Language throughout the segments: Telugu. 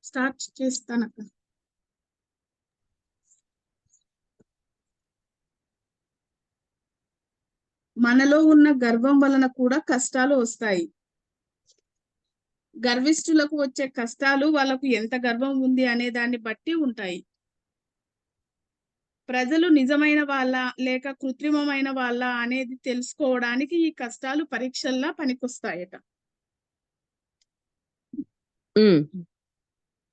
స్టార్ట్ చేస్తానక్క. మనలో ఉన్న గర్వం వలన కూడా కష్టాలు వస్తాయి. గర్విష్ఠులకు వచ్చే కష్టాలు వాళ్ళకు ఎంత గర్వం ఉంది అనే దాన్ని బట్టి ఉంటాయి. ప్రజలు నిజమైన వాళ్ళ లేక కృత్రిమమైన వాళ్ళ అనేది తెలుసుకోవడానికి ఈ కష్టాలు పరీక్షల్లా పనికొస్తాయట.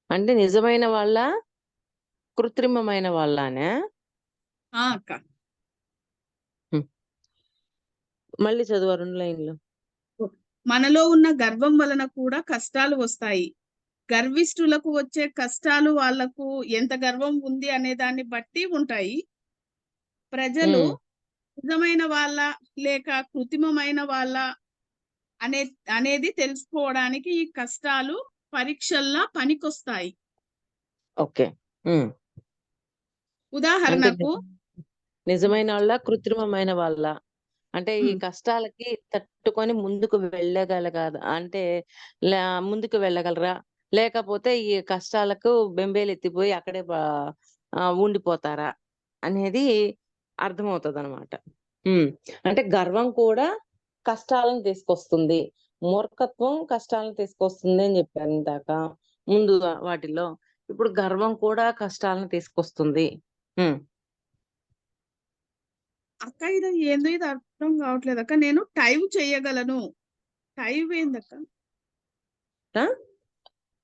అంటే నిజమైన వాళ్ళ కృత్రిమమైన వాళ్ళనే అక్క మళ్ళీ చదువు 2 లైన్లు. మనలో ఉన్న గర్వం వలన కూడా కష్టాలు వస్తాయి. గర్విష్ఠులకు వచ్చే కష్టాలు వాళ్లకు ఎంత గర్వం ఉంది అనే దాన్ని బట్టి ఉంటాయి. ప్రజలు నిజమైన వాళ్ళ లేక కృత్రిమమైన వాళ్ళ అనేది తెలుసుకోవడానికి ఈ కష్టాలు పరీక్షల్లా పనికొస్తాయి. ఓకే. ఉదాహరణకు నిజమైన వాళ్ళ కృత్రిమమైన వాళ్ళ అంటే ఈ కష్టాలకి తట్టుకొని ముందుకు వెళ్ళగలగాలి అంటే ముందుకు వెళ్ళగలరా, లేకపోతే ఈ కష్టాలకు బెంబేలెత్తిపోయి అక్కడే ఉండిపోతారా అనేది అర్థమవుతుంది అనమాట. అంటే గర్వం కూడా కష్టాలను తీసుకొస్తుంది, మూర్ఖత్వం కష్టాలను తీసుకొస్తుంది అని చెప్పారు ఇందాక ముందు వాటిలో. ఇప్పుడు గర్వం కూడా కష్టాలను తీసుకొస్తుంది. అక్క ఇది ఏందో ఇది అర్థం కావట్లేదు అక్క. నేను టైప్ చేయగలను. టైప్ ఏందక్క?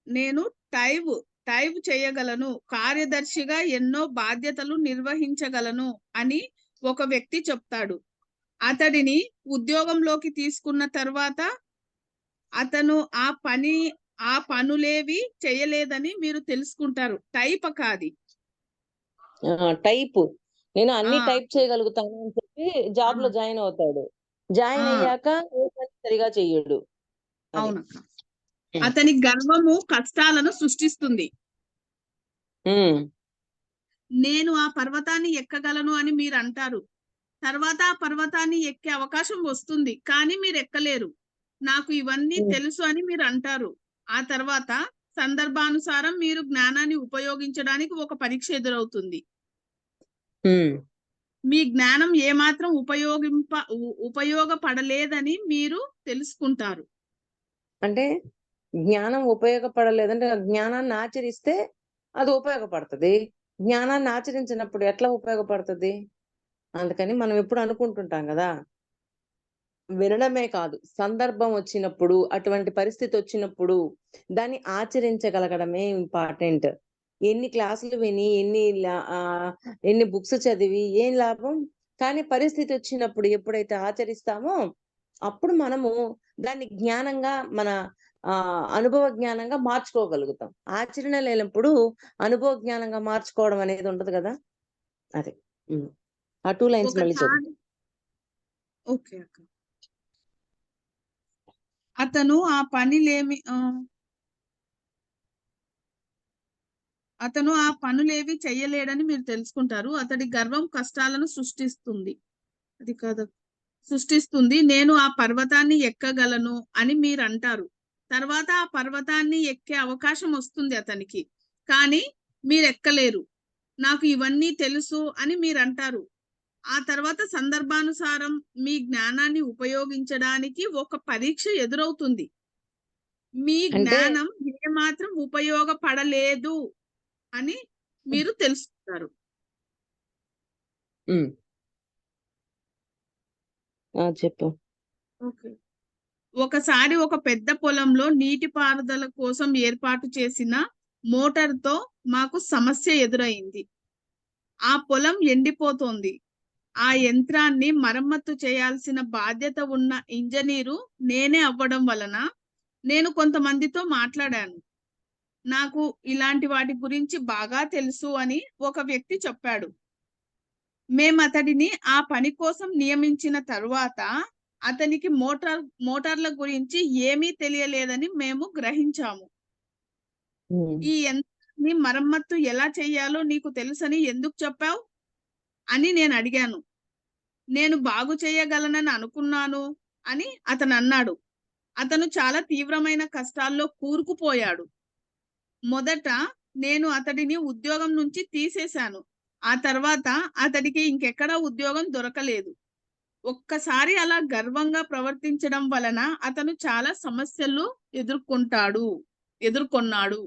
నేను టైప్ చేయగలను, కార్యదర్శిగా ఎన్నో బాధ్యతలు నిర్వహించగలను అని ఒక వ్యక్తి చెప్తాడు. అతడిని ఉద్యోగంలోకి తీసుకున్న తర్వాత అతను ఆ పనులేవి చేయలేదని మీరు తెలుసుకుంటారు. టైప్ కాది టైప్. నేను అన్ని టైప్ చేయగలుగుతాను అని చెప్పి జాబ్ లో జాయిన్ అవుతాడు. జాయిన్ అయ్యాక సరిగా చెయ్యడు. అవునక్క. అతని గర్వము కష్టాలను సృష్టిస్తుంది. నేను ఆ పర్వతాన్ని ఎక్కగలను అని మీరు అంటారు. తర్వాత ఆ పర్వతాన్ని ఎక్కే అవకాశం వస్తుంది, కానీ మీరు ఎక్కలేరు. నాకు ఇవన్నీ తెలుసు అని మీరు అంటారు. ఆ తర్వాత సందర్భానుసారం మీరు జ్ఞానాన్ని ఉపయోగించడానికి ఒక పరీక్ష ఎదురవుతుంది. మీ జ్ఞానం ఏమాత్రం ఉపయోగపడలేదని మీరు తెలుసుకుంటారు. అంటే జ్ఞానం ఉపయోగపడలేదంటే జ్ఞానాన్ని ఆచరిస్తే అది ఉపయోగపడుతుంది. జ్ఞానాన్ని ఆచరించినప్పుడు ఎట్లా ఉపయోగపడుతుంది? అందుకని మనం ఎప్పుడు అనుకుంటుంటాం కదా, వినడమే కాదు, సందర్భం వచ్చినప్పుడు, అటువంటి పరిస్థితి వచ్చినప్పుడు దాన్ని ఆచరించగలగడమే ఇంపార్టెంట్. ఎన్ని క్లాసులు విని ఎన్ని బుక్స్ చదివి ఏం లాభం? కానీ పరిస్థితి వచ్చినప్పుడు ఎప్పుడైతే ఆచరిస్తామో అప్పుడు మనము దాన్ని జ్ఞానంగా మన అనుభవ జ్ఞానంగా మార్చుకోగలుగుతాం. ఆచరణ లేనప్పుడు అనుభవ జ్ఞానంగా మార్చుకోవడం అనేది ఉండదు కదా. అదే ఆ 2 లైన్స్ మళ్ళీ చదువు. ఓకే అక్క. అతను ఆ పనులేవి చెయ్యలేడని మీరు తెలుసుకుంటారు. అతడి గర్వం కష్టాలను సృష్టిస్తుంది. నేను ఆ పర్వతాన్ని ఎక్కగలను అని మీరు అంటారు. తర్వాత ఆ పర్వతాన్ని ఎక్కే అవకాశం వస్తుంది అతనికి, కానీ మీరు ఎక్కలేరు. నాకు ఇవన్నీ తెలుసు అని మీరు అంటారు. ఆ తర్వాత సందర్భానుసారం మీ జ్ఞానాన్ని ఉపయోగించడానికి ఒక పరీక్ష ఎదురవుతుంది. మీ జ్ఞానం ఏమాత్రం ఉపయోగపడలేదు అని మీరు తెలుసుకుంటారు. చెప్పు. ఒకసారి ఒక పెద్ద పొలంలో నీటిపారుదల కోసం ఏర్పాటు చేసిన మోటార్తో మాకు సమస్య ఎదురైంది. ఆ పొలం ఎండిపోతోంది. ఆ యంత్రాన్ని మరమ్మత్తు చేయాల్సిన బాధ్యత ఉన్న ఇంజనీరు నేనే అవ్వడం వలన నేను కొంతమందితో మాట్లాడాను. నాకు ఇలాంటి వాటి గురించి బాగా తెలుసు అని ఒక వ్యక్తి చెప్పాడు. మేము అతడిని ఆ పని కోసం నియమించిన తరువాత అతనికి మోటార్ల గురించి ఏమీ తెలియలేదని మేము గ్రహించాము. ఈ యంత్రాన్ని మరమ్మత్తు ఎలా చేయాలో నీకు తెలుసని ఎందుకు చెప్పావు అని నేను అడిగాను. నేను బాగు చేయగలనని అనుకున్నాను అని అతను అన్నాడు. అతను చాలా తీవ్రమైన కష్టాల్లో కూరుకుపోయాడు. మొదట నేను అతడిని ఉద్యోగం నుంచి తీసేశాను. ఆ తర్వాత అతడికి ఇంకెక్కడా ఉద్యోగం దొరకలేదు. ఒక్కసారి అలా గర్వంగా ప్రవర్తించడం వలన అతను చాలా సమస్యలు ఎదుర్కొన్నాడు.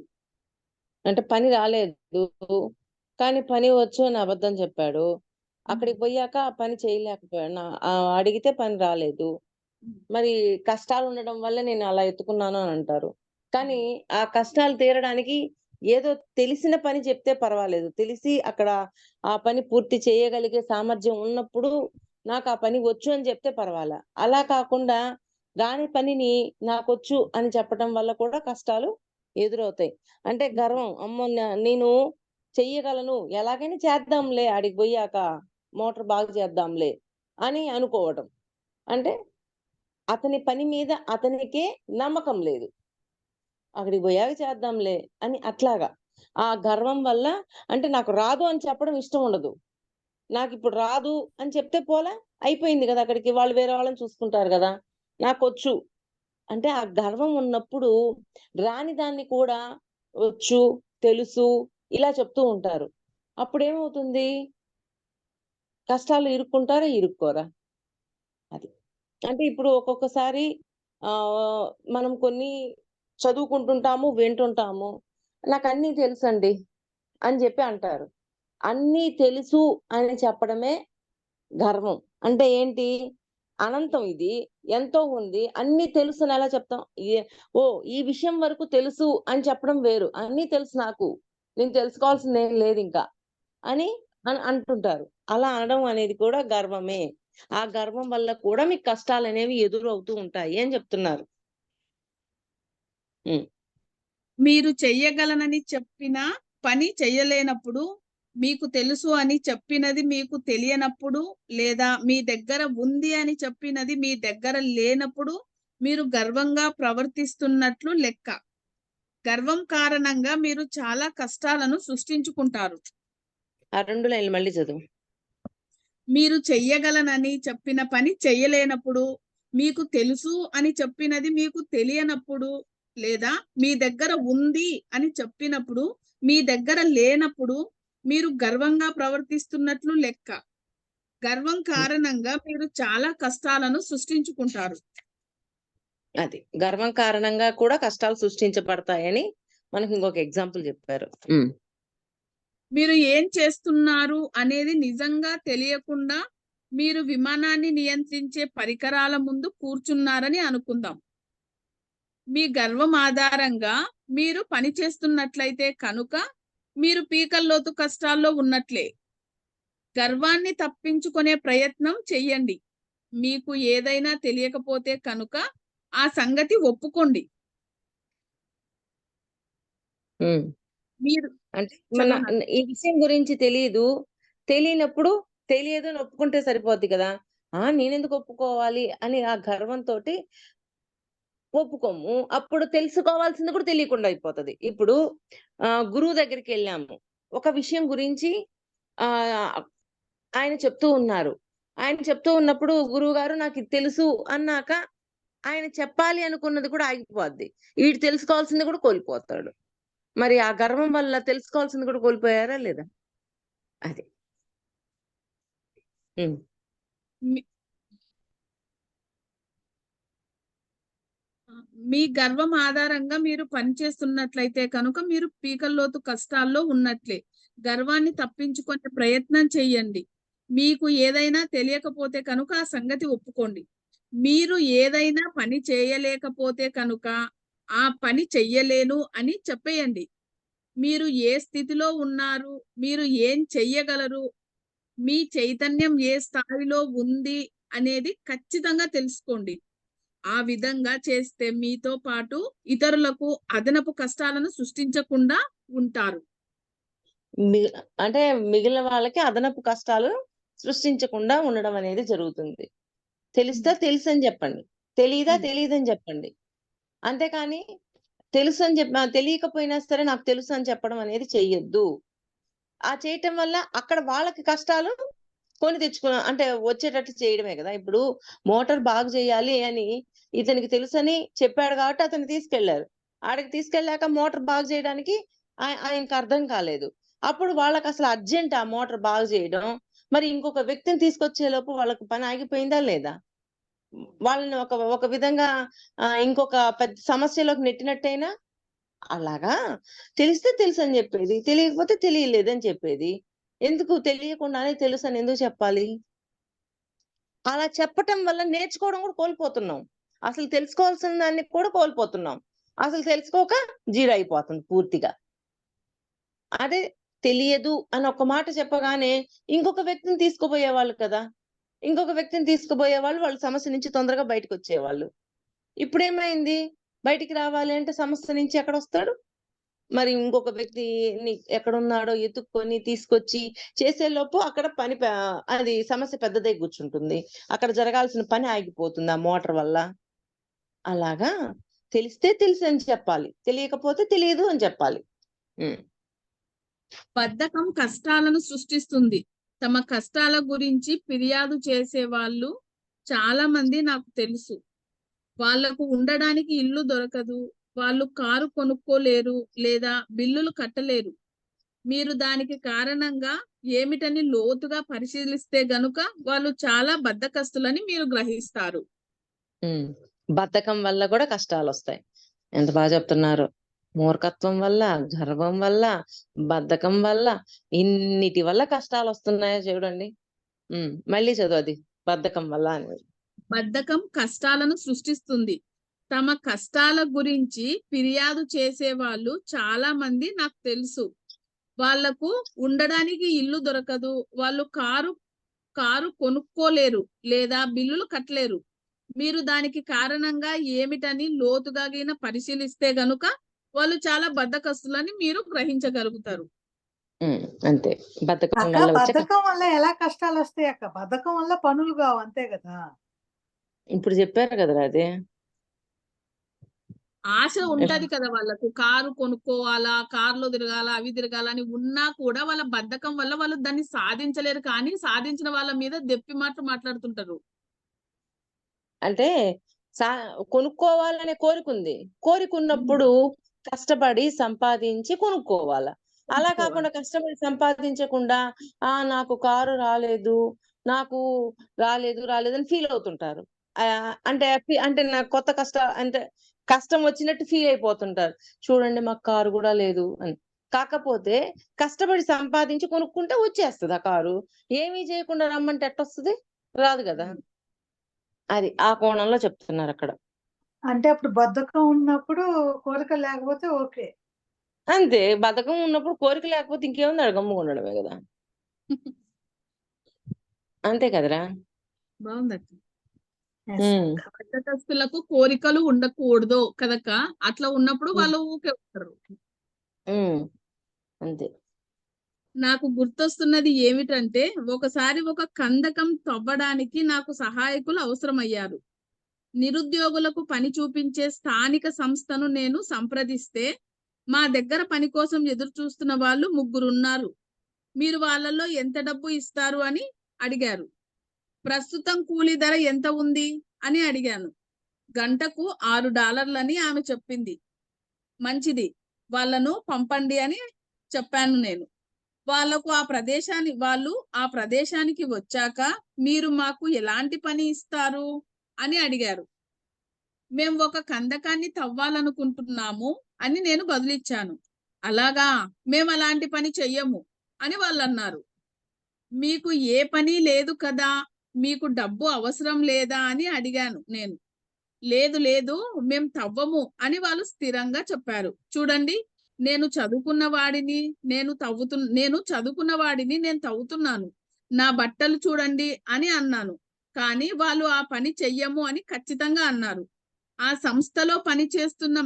అంటే పని రాలేదు. కానీ పని వచ్చు అని అబద్ధం చెప్పాడు. అక్కడికి పోయాక ఆ పని చేయలేకపోయాడు. అడిగితే పని రాలేదు. మరి కష్టాలుండడం వల్ల నేను అలా ఎత్తుకున్నాను అని అంటారు. కానీ ఆ కష్టాలు తీరడానికి ఏదో తెలిసిన పని చెప్తే పర్వాలేదు. తెలిసి అక్కడ ఆ పని పూర్తి చేయగలిగే సామర్థ్యం ఉన్నప్పుడు నాకు ఆ పని వచ్చు అని చెప్తే పర్వాలా. అలా కాకుండా రాని పనిని నాకొచ్చు అని చెప్పడం వల్ల కూడా కష్టాలు ఎదురవుతాయి. అంటే గర్వం. అమ్మో! నేను చెయ్యగలను. ఎలాగైనా చేద్దాంలే ఆడికి బోయాక. మోటార్ బాగు చేద్దాంలే అని అనుకోవడం. అంటే అతని పని మీద అతనికే నమ్మకం లేదు. అక్కడికి బోయాక చేద్దాంలే అని అట్లాగా. ఆ గర్వం వల్ల అంటే నాకు రాదు అని చెప్పడం ఇష్టం ఉండదు. నాకిప్పుడు రాదు అని చెప్తే పోలా, అయిపోయింది గదా! అక్కడికి. వాళ్ళు వేరే వాళ్ళని చూసుకుంటారు గదా! నాకొచ్చు. అంటే ఆ గర్వం ఉన్నప్పుడు రాని దాన్ని కూడా వచ్చు, తెలుసు ఇలా చెప్తూ ఉంటారు. అప్పుడేమవుతుంది? కష్టాల్లో ఇరుక్కుంటారా? ఇరుక్కోరా? అది. అంటే ఇప్పుడు ఒక్కొక్కసారి మనం కొన్ని చదువుకుంటుంటాము, వింటుంటాము. నాకన్నీ తెలుసండి అని జెప్పి అంటారు. అన్నీ తెలుసు అని చెప్పడమే గర్వం. అంటే ఏంటి? అనంతం ఇది. ఎంతో ఉంది. అన్నీ తెలుసని ఎలా చెప్తాం? ఓహ్! ఈ విషయం వరకు తెలుసు అని చెప్పడం వేరు. అన్నీ తెలుసు నాకు. నేను తెలుసుకోవాల్సిందేం లేదింకా అని అంటుంటారు. అలా అనడం అనేది కూడా గర్వమే. ఆ గర్వం వల్ల కూడా మీకు కష్టాలనేవి ఎదురవుతూ ఉంటాయి అని చెప్తున్నారు. హ్మ్. మీరు చెయ్యగలనని చెప్పిన పని చెయ్యలేనప్పుడు, మీకు తెలుసు అని చెప్పినది మీకు తెలియనప్పుడు, లేదా మీ దగ్గర ఉంది అని చెప్పినది మీ దగ్గర లేనప్పుడు, మీరు గర్వంగా ప్రవర్తిస్తున్నట్లు లెక్క. గర్వం కారణంగా మీరు చాలా కష్టాలను సృష్టించుకుంటారు. ఆ 2 లైన్‌లు మళ్ళీ చదువు. మీరు చెయ్యగలనని చెప్పిన పని చెయ్యలేనప్పుడు, మీకు తెలుసు అని చెప్పినది మీకు తెలియనప్పుడు, లేదా మీ దగ్గర ఉంది అని చెప్పినప్పుడు, మీ దగ్గర లేనప్పుడు, మీరు గర్వంగా ప్రవర్తిస్తున్నట్లు లెక్క. గర్వం హ్మ్. కారణంగా మీరు చాలా కష్టాలను సృష్టించుకుంటారు. అది. గర్వం కారణంగా కూడా కష్టాలు సృష్టించబడతాయని మనకి ఇంకొక ఎగ్జాంపుల్ చెప్పారు. హ్మ్. మీరు ఏం చేస్తున్నారు అనేది నిజంగా తెలియకుండా, మీరు విమానాన్ని నియంత్రించే పరికరాల ముందు కూర్చున్నారని అనుకుందాం. మీ గర్వం ఆధారంగా మీరు పని చేస్తున్నట్లయితే కనుక మీరు పీకల్లోతు కష్టాల్లో ఉన్నట్లే. గర్వాన్ని తప్పించుకునే ప్రయత్నం చెయ్యండి. మీకు ఏదైనా తెలియకపోతే కనుక ఆ సంగతి ఒప్పుకోండి. హ్మ్. మీరు అంటే చదవనండి. ఈ విషయం గురించి తెలీదు. తెలియనప్పుడు తెలియదు అని ఒప్పుకుంటే సరిపోద్ది కదా! నేనెందుకు ఒప్పుకోవాలి అని ఆ గర్వంతోటి ఒప్పుకోము. అప్పుడు తెలుసుకోవాల్సింది కూడా తెలియకుండా అయిపోతది. ఇప్పుడు గురువు దగ్గరికెళ్ళాము. ఒక విషయం గురించి ఆహ్, ఆయన చెప్తూ ఉన్నారు. ఆయన చెప్తూ ఉన్నప్పుడు గురువుగారు నాకిది తెలుసు అన్నాక ఆయన చెప్పాలి అనుకున్నది కూడా ఆగిపోద్ది. ఈడు తెలుసుకోవాల్సింది కూడా కోల్పోతాడు. మరి ఆ గర్వం వల్ల తెలుసుకోవాల్సింది కూడా కోల్పోయారా లేదా? అది. హ్మ్. మీ మీ గర్వం ఆధారంగా మీరు పనిచేస్తున్నట్లయితే కనుక మీరు పీకల్లోతు కష్టాల్లో ఉన్నట్లే. గర్వాన్ని తప్పించుకునే ప్రయత్నం చెయ్యండి. మీకు ఏదైనా తెలియకపోతే కనుక ఆ సంగతి ఒప్పుకోండి. మీరు ఏదైనా పని చేయలేకపోతే కనుక ఆ పని చెయ్యలేను అని చెప్పేయండి. మీరు ఏ స్థితిలో ఉన్నారు? మీరు ఏం చెయ్యగలరు? మీ చైతన్యం ఏ స్థాయిలో ఉంది అనేది ఖచ్చితంగా తెలుసుకోండి. ఆ విధంగా చేస్తే మీతో పాటు ఇతరులకు అదనపు కష్టాలను సృష్టించకుండా ఉంటారు. మి అంటే మిగిలిన వాళ్ళకి అదనపు కష్టాలు సృష్టించకుండా ఉండడం అనేది జరుగుతుంది. తెలిస్తే హ్మ్. తెలుసని జెప్పండి. తెలీదా హ్మ్. తెలీదని జెప్పండి. అంతేకాని తెలియకపోయినా సరే నాకు తెలుసు అని చెప్పడం అనేది చెయ్యొద్దు. ఆ చేయటం వల్ల అక్కడ వాళ్ళకి కష్టాలు కొని అంటే వచ్చేటట్టు చేయడమే గదా! ఇప్పుడు మోటార్ బాగు చేయాలి అని ఇతనికి తెలుసని చెప్పాడు కాబట్టి అతన్ని తీసుకెళ్లారు. ఆడికి తీసుకెళ్ళాక మోటార్ బాగు చేయడానికి ఆయనకు అర్థం కాలేదు. అప్పుడు వాళ్ళకి అసలు అర్జెంట్ ఆ మోటార్ బాగు చేయడం. మరి ఇంకొక వ్యక్తిని తీసుకొచ్చే లోపు వాళ్ళకి పని ఆగిపోయిందా లేదా? వాళ్ళని ఒక ఒక విధంగా ఇంకొక పెద్ద సమస్యలోకి నెట్టినట్టేనా? అలాగా తెలిస్తే తెలుసని చెప్పేది. తెలియకపోతే తెలియలేదని చెప్పేది. ఎందుకు తెలియకుండానే తెలుసని ఎందుకు చెప్పాలి? అలా చెప్పటం వల్ల నేర్చుకోవడం కూడా కోల్పోతున్నాం. అసలు తెలుసుకోవాల్సిన దాన్ని కూడా కోల్పోతున్నాం. అసలు తెలుసుకోక జీరో అయిపోతుంది పూర్తిగా. అదే తెలియదు అని ఒక మాట చెప్పగానే ఇంకొక వ్యక్తిని తీసుకుపోయేవాళ్ళు కదా! ఇంకొక వ్యక్తిని తీసుకుపోయేవాళ్ళు, వాళ్ళ సమస్య నుంచి తొందరగా బయటకొచ్చేవాళ్ళు. ఇప్పుడేమైంది? బయటికి రావాలి అంటే సమస్య నుంచి ఎక్కడొస్తాడు? మరి ఇంకొక వ్యక్తిని ఎక్కడున్నాడో ఎతుక్కొని తీసుకొచ్చి చేసేలోపు అక్కడ అది సమస్య పెద్దదై కూర్చుంటుంది. అక్కడ జరగాల్సిన పని ఆగిపోతుంది ఆ మోటార్ వల్ల. అలాగా తెలిస్తే తెలుసని చెప్పాలి. తెలియకపోతే తెలియదు అని చెప్పాలి. హ్మ్. బద్ధకం కష్టాలను సృష్టిస్తుంది. తమ కష్టాల గురించి ఫిర్యాదు చేసేవాళ్ళు చాలా మంది నాకు తెలుసు. వాళ్లకు ఉండడానికి ఇల్లు దొరకదు. వాళ్ళు కారు కొనుక్కోలేరు లేదా బిల్లులు కట్టలేరు. మీరు దానికి కారణంగా ఏమిటని లోతుగా పరిశీలిస్తే గనుక వాళ్ళు చాలా బద్ధకస్తులని మీరు గ్రహిస్తారు. బద్ధకం వల్ల కూడా కష్టాలొస్తాయి. ఎంత బాగా చెప్తున్నారు. మూర్ఖత్వం వల్ల, గర్వం వల్ల, బద్ధకం వల్ల, ఇన్నిటి వల్ల కష్టాలొస్తున్నాయో చూడండి. మళ్ళీ చదువు అది. బద్ధకం వల్ల అనేది. బద్ధకం కష్టాలను సృష్టిస్తుంది. తమ కష్టాల గురించి ఫిర్యాదు చేసేవాళ్ళు చాలా మంది నాకు తెలుసు. వాళ్లకు ఉండడానికి ఇల్లు దొరకదు. వాళ్ళు కారు కొనుక్కోలేరు లేదా బిల్లులు కట్టలేరు. మీరు దానికి కారణంగా ఏమిటని లోతుగా పరిశీలిస్తే గనుక వాళ్ళు చాలా బద్ధకస్తులని మీరు గ్రహించగలుగుతారు. అంతే. బద్ధకం వల్ల ఎలా కష్టాలు వస్తాయి అక్క? బద్ధకం వల్ల పనులు కావు అంతే కదా! ఇప్పుడు చెప్పారు కదరా అది. ఆశ ఉంటది కదా వాళ్ళకు. కారు కొనుక్కోవాలా, కార్లో తిరగాల, అవి తిరగాలని ఉన్నా కూడా వాళ్ళ బద్ధకం వల్ల వాళ్ళు దాన్ని సాధించలేరు. కానీ సాధించిన వాళ్ళ మీద దెప్పి మాట్లాడుతుంటారు. అంటే కొనుక్కోవాలనే కోరికుంది. కోరికున్నప్పుడు కష్టపడి సంపాదించి కొనుక్కోవాల. అలా కాకుండా కష్టపడి సంపాదించకుండా నాకు కారు రాలేదు, నాకు రాలేదని ఫీల్ అవుతుంటారు. అంటే నాకు కొత్త అంటే కష్టం వచ్చినట్టు ఫీల్ అయిపోతుంటారు. చూడండి మాకు కారు కూడా లేదు అని. కాకపోతే కష్టపడి సంపాదించి కొనుక్కుంటే వచ్చేస్తది ఆ కారు. ఏమీ చేయకుండా రమ్మంటే ఎట్టొస్తది? రాదు కదా! అది ఆ కోణంలో చెప్తున్నారు అక్కడ. అంటే అప్పుడు బద్ధకం ఉన్నప్పుడు కోరిక లేకపోతే ఓకే. అంతే. బద్ధకం ఉన్నప్పుడు కోరిక లేకపోతే ఇంకేముంది, ఆడ గమ్ముగా ఉండడమే కదా! అంతే కదరా! బాగుందక్క. బద్ధకస్తులకు కోరికలు ఉండకూడదు కదక్క. అట్లా ఉన్నప్పుడు వాళ్ళు ఊకే ఉంటారు. అంతే. నాకు గుర్తొస్తున్నది ఏమిటంటే, ఒకసారి ఒక కందకం తవ్వడానికి నాకు సహాయకులు అవసరమయ్యారు. నిరుద్యోగులకు పని చూపించే స్థానిక సంస్థను నేను సంప్రదిస్తే, మా దగ్గర పని కోసం ఎదురు చూస్తున్న వాళ్ళు 3 ఉన్నారు. మీరు వాళ్ళలో ఎంత డబ్బు ఇస్తారు అని అడిగారు. ప్రస్తుతం కూలీ ధర ఎంత ఉంది అని అడిగాను. గంటకు $6 ఆమె చెప్పింది. మంచిది, వాళ్ళను పంపండి అని చెప్పాను నేను. వాళ్ళు ఆ ప్రదేశానికి వచ్చాక మీరు మాకు ఎలాంటి పని ఇస్తారు అని అడిగారు. మేము ఒక కందకాన్ని తవ్వాలనుకుంటున్నాము అని నేను బదులిచ్చాను. అలాగా, మేము అలాంటి పని చెయ్యము అని వాళ్ళు అన్నారు. మీకు ఏ పని లేదు కదా, మీకు డబ్బు అవసరం లేదా అని అడిగాను నేను. లేదు మేము తవ్వము అని వాళ్ళు స్థిరంగా చెప్పారు. చూడండి, నేను చదువుకున్న వాడిని నేను తవ్వుతున్నాను. నా బట్టలు చూడండి అని అన్నాను. కానీ వాళ్ళు ఆ పని చెయ్యము అని ఖచ్చితంగా అన్నారు. ఆ సంస్థలో పని చేస్తున్న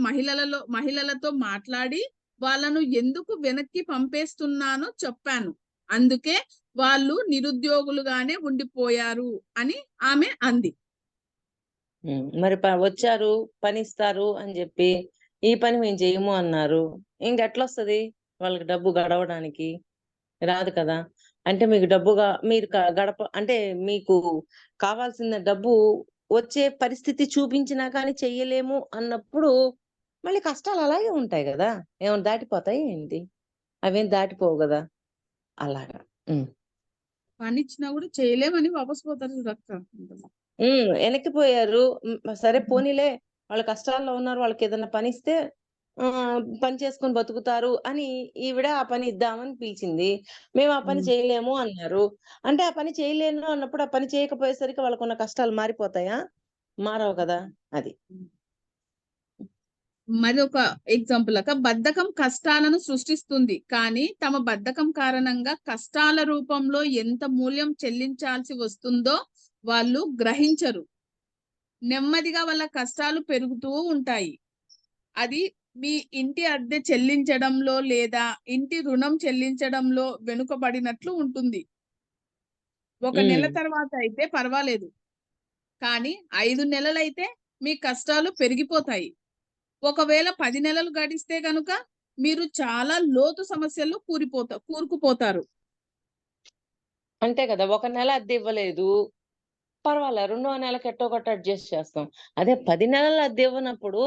మహిళలతో మాట్లాడి వాళ్ళను ఎందుకు వెనక్కి పంపేస్తున్నానో చెప్పాను. అందుకే వాళ్ళు నిరుద్యోగులుగానే ఉండిపోయారు అని ఆమె అంది. మరి వచ్చారు, పని ఇస్తారు అని చెప్పి ఈ పని మేము చేయము అన్నారు. ఇంకెట్లొస్తది వాళ్ళకి డబ్బు గడవడానికి? రాదు కదా! అంటే మీకు మీరు అంటే మీకు కావాల్సిన డబ్బు వచ్చే పరిస్థితి చూపించినా కానీ చెయ్యలేము అన్నప్పుడు మళ్ళీ కష్టాలు అలాగే ఉంటాయి కదా, ఏమైనా దాటిపోతాయి ఏంటి? అవేం దాటిపోవు కదా. అలాగా. పని ఇచ్చినా కూడా చేయలేమని వాపస్ పోతారు చూడక్క. వెనక్కిపోయారు. సరే పోనీలే, వాళ్ళ కష్టాల్లో ఉన్నారు, వాళ్ళకి ఏదైనా పని ఇస్తే పని చేసుకొని బతుకుతారు అని ఈవిడ ఆ పని ఇద్దామని పిలిచింది. మేము ఆ పని చేయలేము అన్నారు. అంటే ఆ పని చేయలేను అన్నప్పుడు ఆ పని చేయకపోయేసరికి వాళ్ళకున్న కష్టాలు మారిపోతాయా? మారవు కదా. అది. మరి ఒక ఎగ్జాంపుల్ అక్క, బద్ధకం కష్టాలను సృష్టిస్తుంది, కానీ తమ బద్ధకం కారణంగా కష్టాల రూపంలో ఎంత మూల్యం చెల్లించాల్సి వస్తుందో వాళ్ళు గ్రహించరు. నెమ్మదిగా వాళ్ళ కష్టాలు పెరుగుతూ ఉంటాయి. అది మీ ఇంటి అద్దె చెల్లించడంలో లేదా ఇంటి రుణం చెల్లించడంలో వెనుకబడినట్లు ఉంటుంది. ఒక నెల తర్వాత అయితే పర్వాలేదు, కానీ 5 నెలలైతే మీ కష్టాలు పెరిగిపోతాయి. ఒకవేళ 10 నెలలు గడిస్తే కనుక మీరు చాలా లోతు సమస్యల్లో కూరుకుపోతారు. అంతే కదా. ఒక నెల అద్దె ఇవ్వలేదు, పర్వాలే, రెండో నెలకి ఎట్టో గట్ట అడ్జస్ట్ చేస్తాం. అదే 10 నెలలు అద్దె ఇవ్వనప్పుడు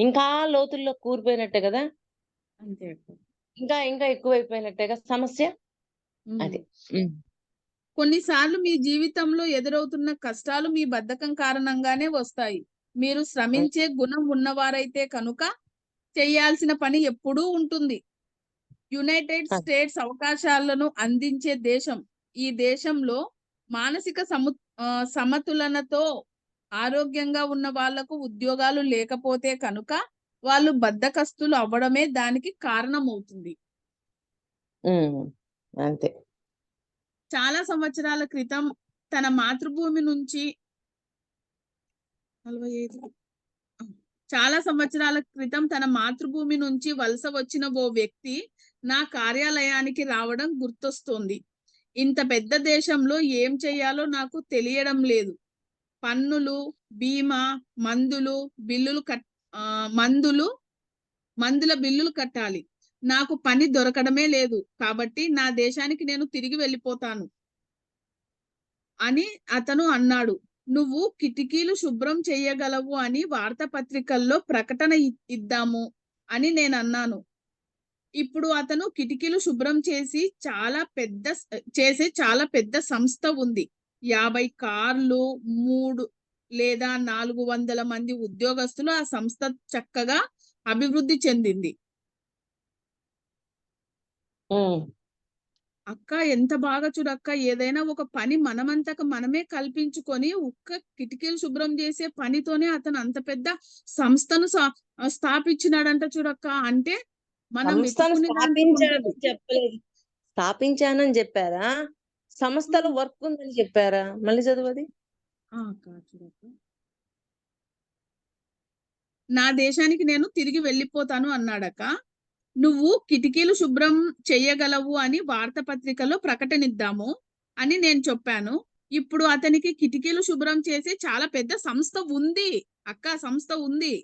ఇంకా లోతుల్లో కూరిపోయినట్టే కదా. అంతే. ఇంకా ఇంకా ఎక్కువైపోయినట్టేగా సమస్య. అది. కొన్నిసార్లు మీ జీవితంలో ఎదురవుతున్న కష్టాలు మీ బద్ధకం కారణంగానే వస్తాయి. మీరు శ్రమించే గుణం ఉన్నవారైతే కనుక చేయాల్సిన పని ఎప్పుడూ ఉంటుంది. యునైటెడ్ స్టేట్స్ అవకాశాలను అందించే దేశం. ఈ దేశంలో మానసిక సమతులనతో ఆరోగ్యంగా ఉన్న వాళ్లకు ఉద్యోగాలు లేకపోతే కనుక వాళ్ళు బద్ధకస్తులు అవ్వడమే దానికి కారణమవుతుంది. అంతే. చాలా సంవత్సరాల క్రితం తన మాతృభూమి నుంచి 45 చాలా సంవత్సరాల క్రితం తన మాతృభూమి నుంచి వలస వచ్చిన ఓ వ్యక్తి నా కార్యాలయానికి రావడం గుర్తొస్తోంది. ఇంత పెద్ద దేశంలో ఏం చేయాలో నాకు తెలియడం లేదు. పన్నులు, బీమా, మందుల బిల్లులు కట్టాలి. నాకు పని దొరకడమే లేదు. కాబట్టి నా దేశానికి నేను తిరిగి వెళ్ళిపోతాను అని అతను అన్నాడు. నువ్వు కిటికీలు శుభ్రం చేయగలవు అని వార్తాపత్రికల్లో ప్రకటన ఇద్దాము అని నేను అన్నాను. ఇప్పుడు అతను కిటికీలు శుభ్రం చేసే చాలా పెద్ద సంస్థ ఉంది. 50 కార్లు, 3 లేదా 400 మంది ఉద్యోగస్తులు. ఆ సంస్థ చక్కగా అభివృద్ధి చెందింది. అక్క ఎంత బాగా చూడక్క, ఏదైనా ఒక పని మనమంతక మనమే కల్పించుకొని ఒక్క కిటికీలు శుభ్రం చేసే పనితోనే అతను అంత పెద్ద సంస్థను స్థాపించినాడంట చూడక్క. అంటే మనం స్థాపించానని చెప్పారా? సంస్థలో వర్క్ ఉందని చెప్పారా? మళ్ళీ చదువుది. నా దేశానికి నేను తిరిగి వెళ్ళిపోతాను అన్నాడక్క. నువ్వు కిటికీలు శుభ్రం చెయ్యగలవు అని వార్తాపత్రికలో ప్రకటనిద్దాము అని నేను చెప్పాను. ఇప్పుడు అతనికి కిటికీలు శుభ్రం చేసే చాలా పెద్ద సంస్థ ఉంది అక్క. సంస్థ ఉంది.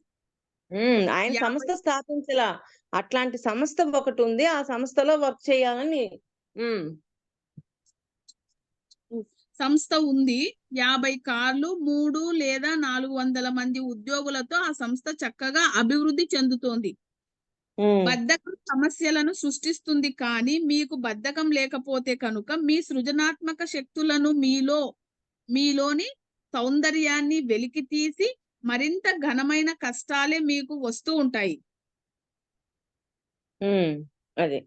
ఆయన సంస్థ స్థాపించలా, అట్లాంటి సంస్థ ఒకటి ఉంది, ఆ సంస్థలో వర్క్ చేయాలని సంస్థ ఉంది. 50 కార్లు, 3 లేదా 400 మంది ఉద్యోగులతో ఆ సంస్థ చక్కగా అభివృద్ధి చెందుతోంది. బద్ధకం సమస్యలను సృష్టిస్తుంది, కానీ మీకు బద్ధకం లేకపోతే కనుక మీ సృజనాత్మక శక్తులను మీలోని సౌందర్యాన్ని వెలికి తీసి మరింత ఘనమైన కష్టాలే మీకు వస్తూ ఉంటాయి. అదే.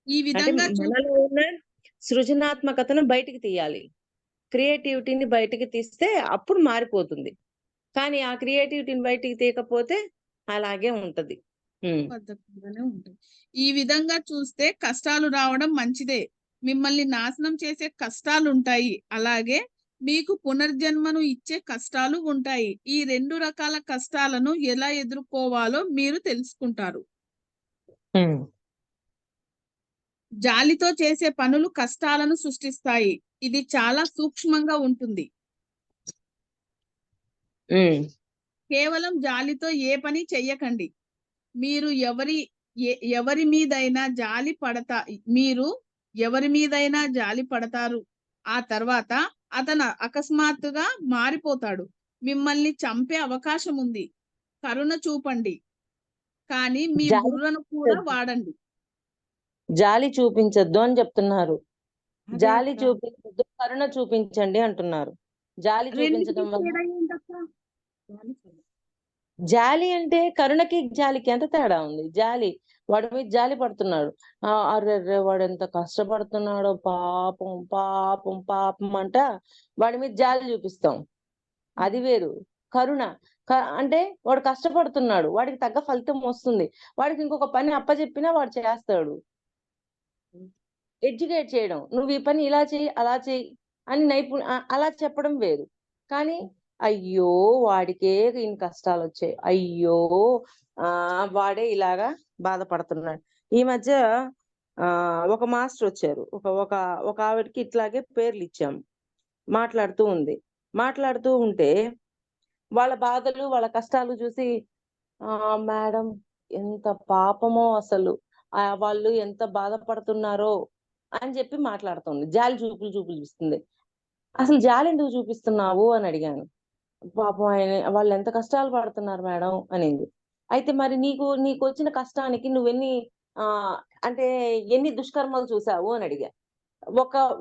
ఈ విధంగా మనలో ఉన్న సృజనాత్మకతను బయటికి తీయాలి. క్రియేటివిటీని బయటికి తీస్తే అప్పుడు మారిపోతుంది. కానీ ఆ క్రియేటివిటీని బయటికి తీయకపోతే అలాగే ఉంటది. బద్ధకంగానే ఉంటుంది. ఈ విధంగా చూస్తే కష్టాలు రావడం మంచిదే. మిమ్మల్ని నాశనం చేసే కష్టాలు ఉంటాయి, అలాగే మీకు పునర్జన్మను ఇచ్చే కష్టాలు ఉంటాయి. ఈ 2 రకాల కష్టాలను ఎలా ఎదుర్కోవాలో మీరు తెలుసుకుంటారు. జాలితో చేసే పనులు కష్టాలను సృష్టిస్తాయి. ఇది చాలా సూక్ష్మంగా ఉంటుంది. కేవలం జాలితో ఏ పని చెయ్యకండి. మీరు ఎవరి మీదైనా జాలి పడతారు. ఆ తర్వాత అతను అకస్మాత్తుగా మారిపోతాడు. మిమ్మల్ని చంపే అవకాశం ఉంది. కరుణ చూపండి. కానీ మీ జాలి బుర్రను కూడా చూపించొద్దు. వాడండి. జాలి చూపించొద్దు అని చెప్తున్నారు. అదే జాలి అక్క. చూపించొద్దు, కరుణ చూపించండి అంటున్నారు. జాలి రెండిటికి చూపించడం వల్ల తేడా ఏంటక్క? జాలి అంటే కరుణకి జాలికి ఎంత తేడా ఉంది? జాలి వాడి మీద జాలి పడుతున్నాడు. అర్రెర్రే వాడు ఎంత కష్టపడుతున్నాడో పాపం పాపం పాపం అంట వాడి మీద జాలి చూపిస్తాం. అది వేరు. కరుణ అంటే వాడు కష్టపడుతున్నాడు, వాడికి తగ్గ ఫలితం వస్తుంది, వాడికి ఇంకొక పని అప్పచెప్పినా వాడు చేస్తాడు. ఎడ్యుకేట్ చేయడం, నువ్వు ఈ పని ఇలా చెయ్యి అలా చెయ్యి అని అలా చెప్పడం వేరు. కానీ అయ్యో వాడికే ఇన్ని కష్టాలు వచ్చాయి, అయ్యో వాడే ఇలాగా బాధపడుతున్నాడు. ఈ మధ్య ఒక మాస్టర్ వచ్చారు, ఒక ఒక ఆవిడకి ఇట్లాగే పేర్లు ఇచ్చాం. మాట్లాడుతూ ఉంటే వాళ్ళ బాధలు వాళ్ళ కష్టాలు చూసి మేడం ఎంత పాపమో అసలు, వాళ్ళు ఎంత బాధపడుతున్నారో అని చెప్పి మాట్లాడుతుంది. జాలి చూపులు చూపిస్తుంది. అసలు జాలి ఎందుకు చూపిస్తున్నావు అని అడిగాను. పాపం వాళ్ళు ఎంత కష్టాలు పడుతున్నారు మేడం అనింది. అయితే మరి నీకు వచ్చిన కష్టానికి నువ్వెన్ని అంటే ఎన్ని దుష్కర్మలు చూసావు అని అడిగా.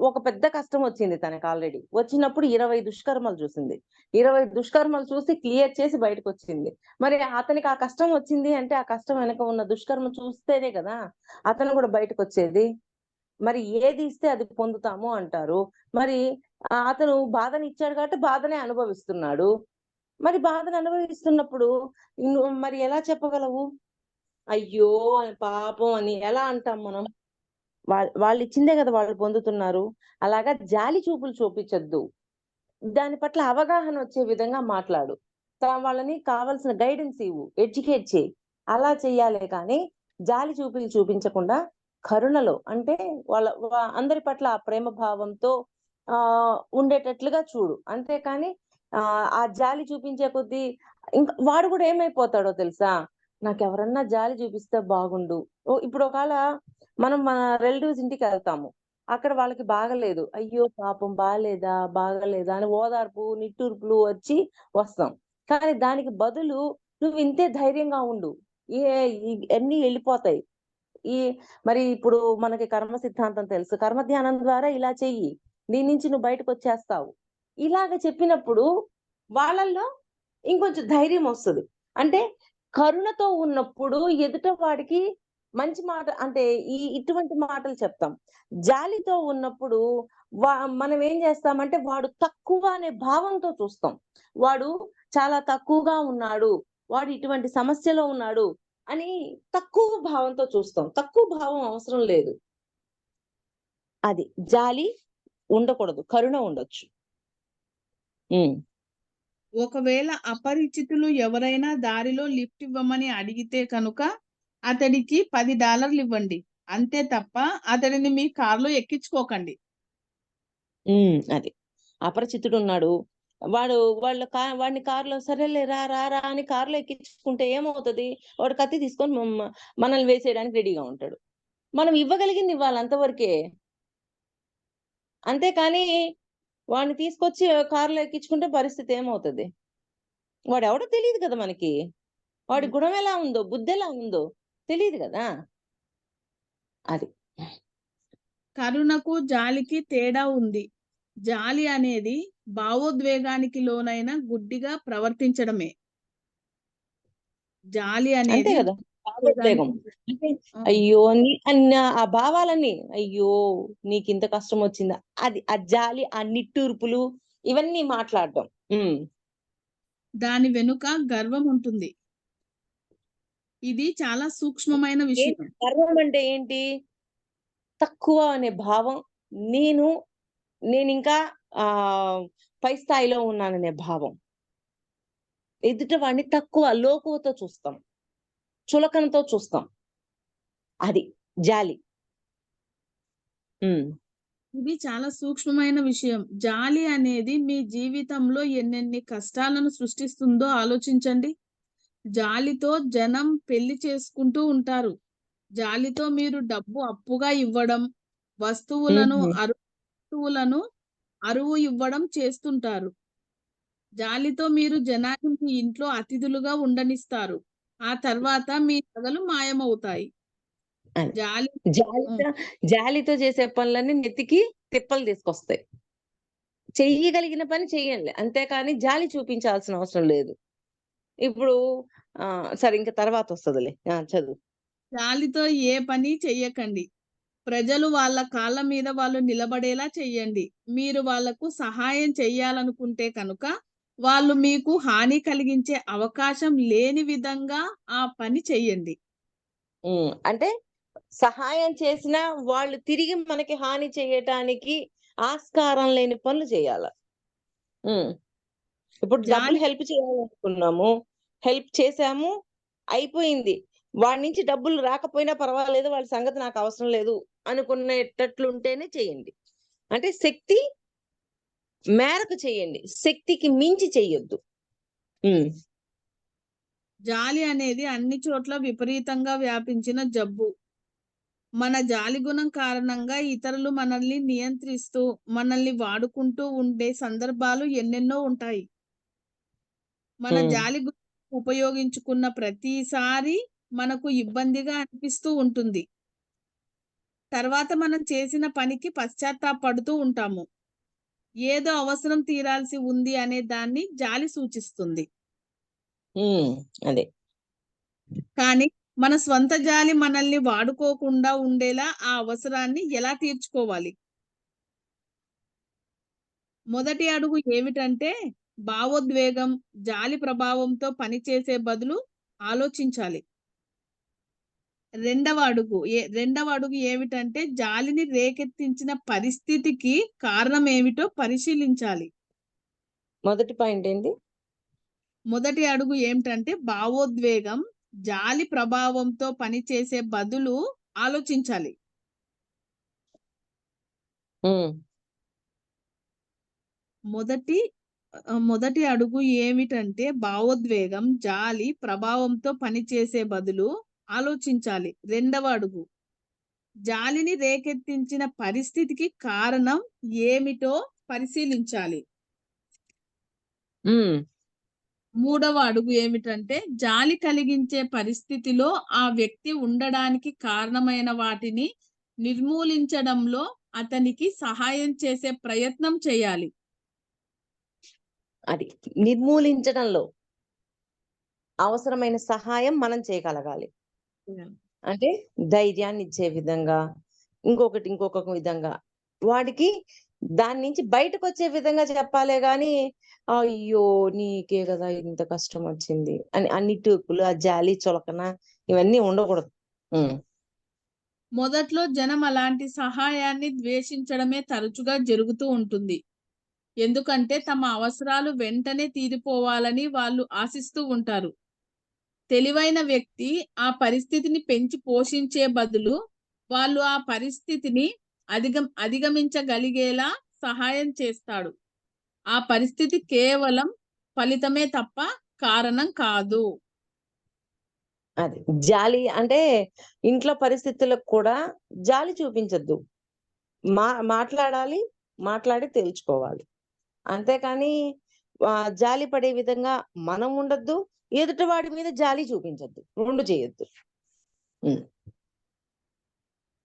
ఒక పెద్ద కష్టం వచ్చింది తనకి. ఆల్రెడీ వచ్చినప్పుడు 20 దుష్కర్మలు చూసింది. 20 దుష్కర్మలు చూసి క్లియర్ చేసి బయటకు వచ్చింది. మరి అతనికి ఆ కష్టం వచ్చింది అంటే ఆ కష్టం వెనక ఉన్న దుష్కర్మ చూస్తేనే కదా అతను కూడా బయటకు వచ్చేది. మరి ఏది ఇస్తే అది పొందుతాము అంటారు. మరి అతను బాధని ఇచ్చాడు కాబట్టి బాధనే అనుభవిస్తున్నాడు. మరి బాధను అనుభవిస్తున్నప్పుడు మరి ఎలా చెప్పగలవు అయ్యో పాపం అని ఎలా అంటాం మనం? వాళ్ళు ఇచ్చిందే కదా వాళ్ళు పొందుతున్నారు. అలాగా జాలి చూపులు చూపించొద్దు. దాని పట్ల అవగాహన వచ్చే విధంగా మాట్లాడు. వాళ్ళని కావాల్సిన గైడెన్స్ ఇవ్వు, ఎడ్యుకేట్ చేయి. అలా చెయ్యాలే కానీ జాలి చూపులు చూపించకుండా కరుణలో అంటే అందరి పట్ల ఆ ప్రేమ భావంతో ఉండేటట్లుగా చూడు. అంతేకాని ఆ జాలి చూపించే కొద్దీ ఇంకా వాడు కూడా ఏమైపోతాడో తెలుసా, నాకెవరన్నా జాలి చూపిస్తే బాగుండు. ఇప్పుడు ఒకవేళ మనం మన రిలేటివ్స్ ఇంటికి వెళ్తాము, అక్కడ వాళ్ళకి బాగలేదు, అయ్యో పాపం బాగలేదా అని ఓదార్పు నిట్టూర్పులు వస్తాం. కానీ దానికి బదులు నువ్వు ఇంతే ధైర్యంగా ఉండు, అన్ని వెళ్ళిపోతాయి. మరి ఇప్పుడు మనకి కర్మ సిద్ధాంతం తెలుసు, కర్మ ధ్యానం ద్వారా ఇలా చెయ్యి, దీని నుంచి నువ్వు బయటకు వచ్చేస్తావు. ఇలాగ చెప్పినప్పుడు వాళ్ళల్లో ఇంకొంచెం ధైర్యం వస్తుంది. అంటే కరుణతో ఉన్నప్పుడు ఎదుట వాడికి మంచి మాట అంటే ఇటువంటి మాటలు చెప్తాం. జాలితో ఉన్నప్పుడు మనం ఏం చేస్తామంటే వాడు తక్కువ అనే భావంతో చూస్తాం. వాడు చాలా తక్కువగా ఉన్నాడు, వాడు ఇటువంటి సమస్యలో ఉన్నాడు అని తక్కువ భావంతో చూస్తాం. తక్కువ భావం అవసరం లేదు. అది జాలి ఉండకూడదు, కరుణ ఉండొచ్చు. ఒకవేళ అపరిచితులు ఎవరైనా దారిలో లిఫ్ట్ ఇవ్వమని అడిగితే కనుక అతడికి $10 ఇవ్వండి, అంతే తప్ప అతడిని మీ కారులో ఎక్కించుకోకండి. అది అపరిచితుడు ఉన్నాడు, వాడిని కారులో సరేలే రా అని కారులో ఎక్కించుకుంటే ఏమవుతుంది? వాడు కత్తి తీసుకొని మనల్ని వేసేయడానికి రెడీగా ఉంటాడు. మనం ఇవ్వగలిగింది ఇవ్వాలి అంతవరకే. అంతేకాని వాడిని తీసుకొచ్చి కారులో ఎక్కించుకుంటే పరిస్థితి ఏమవుతుంది? వాడెవడో తెలియదు కదా మనకి, వాడి గుణం ఎలా ఉందో బుద్ధి ఎలా ఉందో తెలియదు కదా. అది కరుణకు జాలికి తేడా ఉంది. జాలి అనేది భావోద్వేగానికి లోనైన గుడ్డిగా ప్రవర్తించడమే. జాలి అంతే అనేది కదా, భావోద్వేగం. అయ్యో అన్న ఆ భావాలన్నీ, అయ్యో నీకు ఇంత కష్టం వచ్చిందా, అది ఆ జాలి, ఆ నిట్టూర్పులు ఇవన్నీ మాట్లాడటం. దాని వెనుక గర్వం ఉంటుంది. ఇది చాలా సూక్ష్మమైన విషయం. గర్వం అంటే ఏంటి? తక్కువ అనే భావం. నేను ఇంకా పై స్థాయిలో ఉన్నాననే భావం. ఎదుట వాడిని తక్కువ లోకువతో చూస్తాం, చులకనతో చూస్తాం. అది జాలి. ఇది చాలా సూక్ష్మమైన విషయం. జాలి అనేది మీ జీవితంలో ఎన్నెన్ని కష్టాలను సృష్టిస్తుందో ఆలోచించండి. జాలితో జనం పెళ్లి చేసుకుంటూ ఉంటారు. జాలితో మీరు డబ్బు అప్పుగా ఇవ్వడం, వస్తువులను అరువు ఇవ్వడం చేస్తుంటారు. జాలితో మీరు జనాన్ని మీ ఇంట్లో అతిథులుగా ఉండనిస్తారు. ఆ తర్వాత మీ నగలు మాయమవుతాయి. అని. జాలి జాలితో జాలితో చేసే పనులన్నీ నెత్తికి తిప్పలు తీసుకొస్తాయి. చెయ్యగలిగిన పని చెయ్యండి. అంతేకాని జాలి చూపించాల్సిన అవసరం లేదు. ఇప్పుడు సరే ఇంక తర్వాతొస్తదిలే. చదువు. జాలితో ఏ పని చెయ్యకండి. ప్రజలు వాళ్ళ కాళ్ళ మీద వాళ్ళు నిలబడేలా చెయ్యండి. మీరు వాళ్ళకు సహాయం చెయ్యాలనుకుంటే కనుక, వాళ్ళు మీకు హాని కలిగించే అవకాశం లేని విధంగా ఆ పని చెయ్యండి. అంటే సహాయం చేసినా వాళ్ళు తిరిగి మనకి హాని చేయటానికి ఆస్కారం లేని పనులు చేయాల. ఇప్పుడు డబ్బులు జాలి హెల్ప్ చేయాలనుకున్నాము. హెల్ప్ చేసాము. అయిపోయింది. వాడి నుంచి డబ్బులు రాకపోయినా పర్వాలేదు. వాళ్ళ సంగతి నాకు అవసరం లేదు అనుకునేటట్లుంటేనే చేయండి. అంటే శక్తి మేరకు చేయండి. శక్తికి మించి చెయ్యొద్దు. జాలి అనేది అన్ని చోట్ల విపరీతంగా వ్యాపించిన జబ్బు. మన జాలి గుణం కారణంగా ఇతరులు మనల్ని నియంత్రిస్తూ, మనల్ని వాడుకుంటూ ఉండే సందర్భాలు ఎన్నెన్నో ఉంటాయి. మన హ్మ్. జాలి గుణం ఉపయోగించుకున్న ప్రతిసారి మనకు ఇబ్బందిగా అనిపిస్తూ ఉంటుంది. తర్వాత మనం చేసిన పనికి పశ్చాత్తాపడుతూ ఉంటాము. ఏదో అవసరం తీరాల్సి ఉంది అనే దాన్ని జాలి సూచిస్తుంది. అదే. కానీ మన స్వంత జాలి మనల్ని వాడుకోకుండా ఉండేలా ఆ అవసరాన్ని ఎలా తీర్చుకోవాలి? మొదటి అడుగు ఏమిటంటే భావోద్వేగం, జాలి ప్రభావంతో పనిచేసే బదులు ఆలోచించాలి. రెండవ అడుగు ఏమిటంటే జాలిని రేకెత్తించిన పరిస్థితికి కారణం ఏమిటో పరిశీలించాలి. మొదటి పాయింట్ ఏంటి? మొదటి అడుగు ఏమిటంటే భావోద్వేగం, జాలి ప్రభావంతో పనిచేసే బదులు ఆలోచించాలి. మొదటి అడుగు ఏమిటంటే భావోద్వేగం, జాలి ప్రభావంతో పనిచేసే బదులు ఆలోచించాలి. రెండవ అడుగు జాలిని రేకెత్తించిన పరిస్థితికి కారణం ఏమిటో పరిశీలించాలి. మూడవ అడుగు ఏమిటంటే జాలి కలిగించే పరిస్థితిలో ఆ వ్యక్తి ఉండడానికి కారణమైన వాటిని నిర్మూలించడంలో అతనికి సహాయం చేసే ప్రయత్నం చేయాలి. అది నిర్మూలించడంలో అవసరమైన సహాయం మనం చేయగలగాలి. అంటే ధైర్యాన్ని ఇచ్చే విధంగా, ఇంకొక విధంగా వాడికి దాని నుంచి బయటకొచ్చే విధంగా చెప్పాలే గాని, అయ్యో! నీకే కదా ఇంత కష్టం వచ్చింది అని అన్ని టూకులు, ఆ జాలి, చులకన ఇవన్నీ ఉండకూడదు. మొదట్లో జనం అలాంటి సహాయాన్ని ద్వేషించడమే తరచుగా జరుగుతూ ఉంటుంది. ఎందుకంటే తమ అవసరాలు వెంటనే తీరిపోవాలని వాళ్ళు ఆశిస్తూ ఉంటారు. తెలివైన వ్యక్తి ఆ పరిస్థితిని పెంచి పోషించే బదులు వాళ్ళు ఆ పరిస్థితిని అధిగమించగలిగేలా సహాయం చేస్తాడు. ఆ పరిస్థితి కేవలం ఫలితమే తప్ప కారణం కాదు. అది. జాలి అంటే ఇంట్లో పరిస్థితులకు కూడా జాలి చూపించొద్దు. మాట్లాడాలి. మాట్లాడి తేల్చుకోవాలి. అంతేకాని జాలి పడే విధంగా మనం ఉండొద్దు. ఎదుటి వాడి మీద జాలి చూపించొద్దు. 2 చేయొద్దు.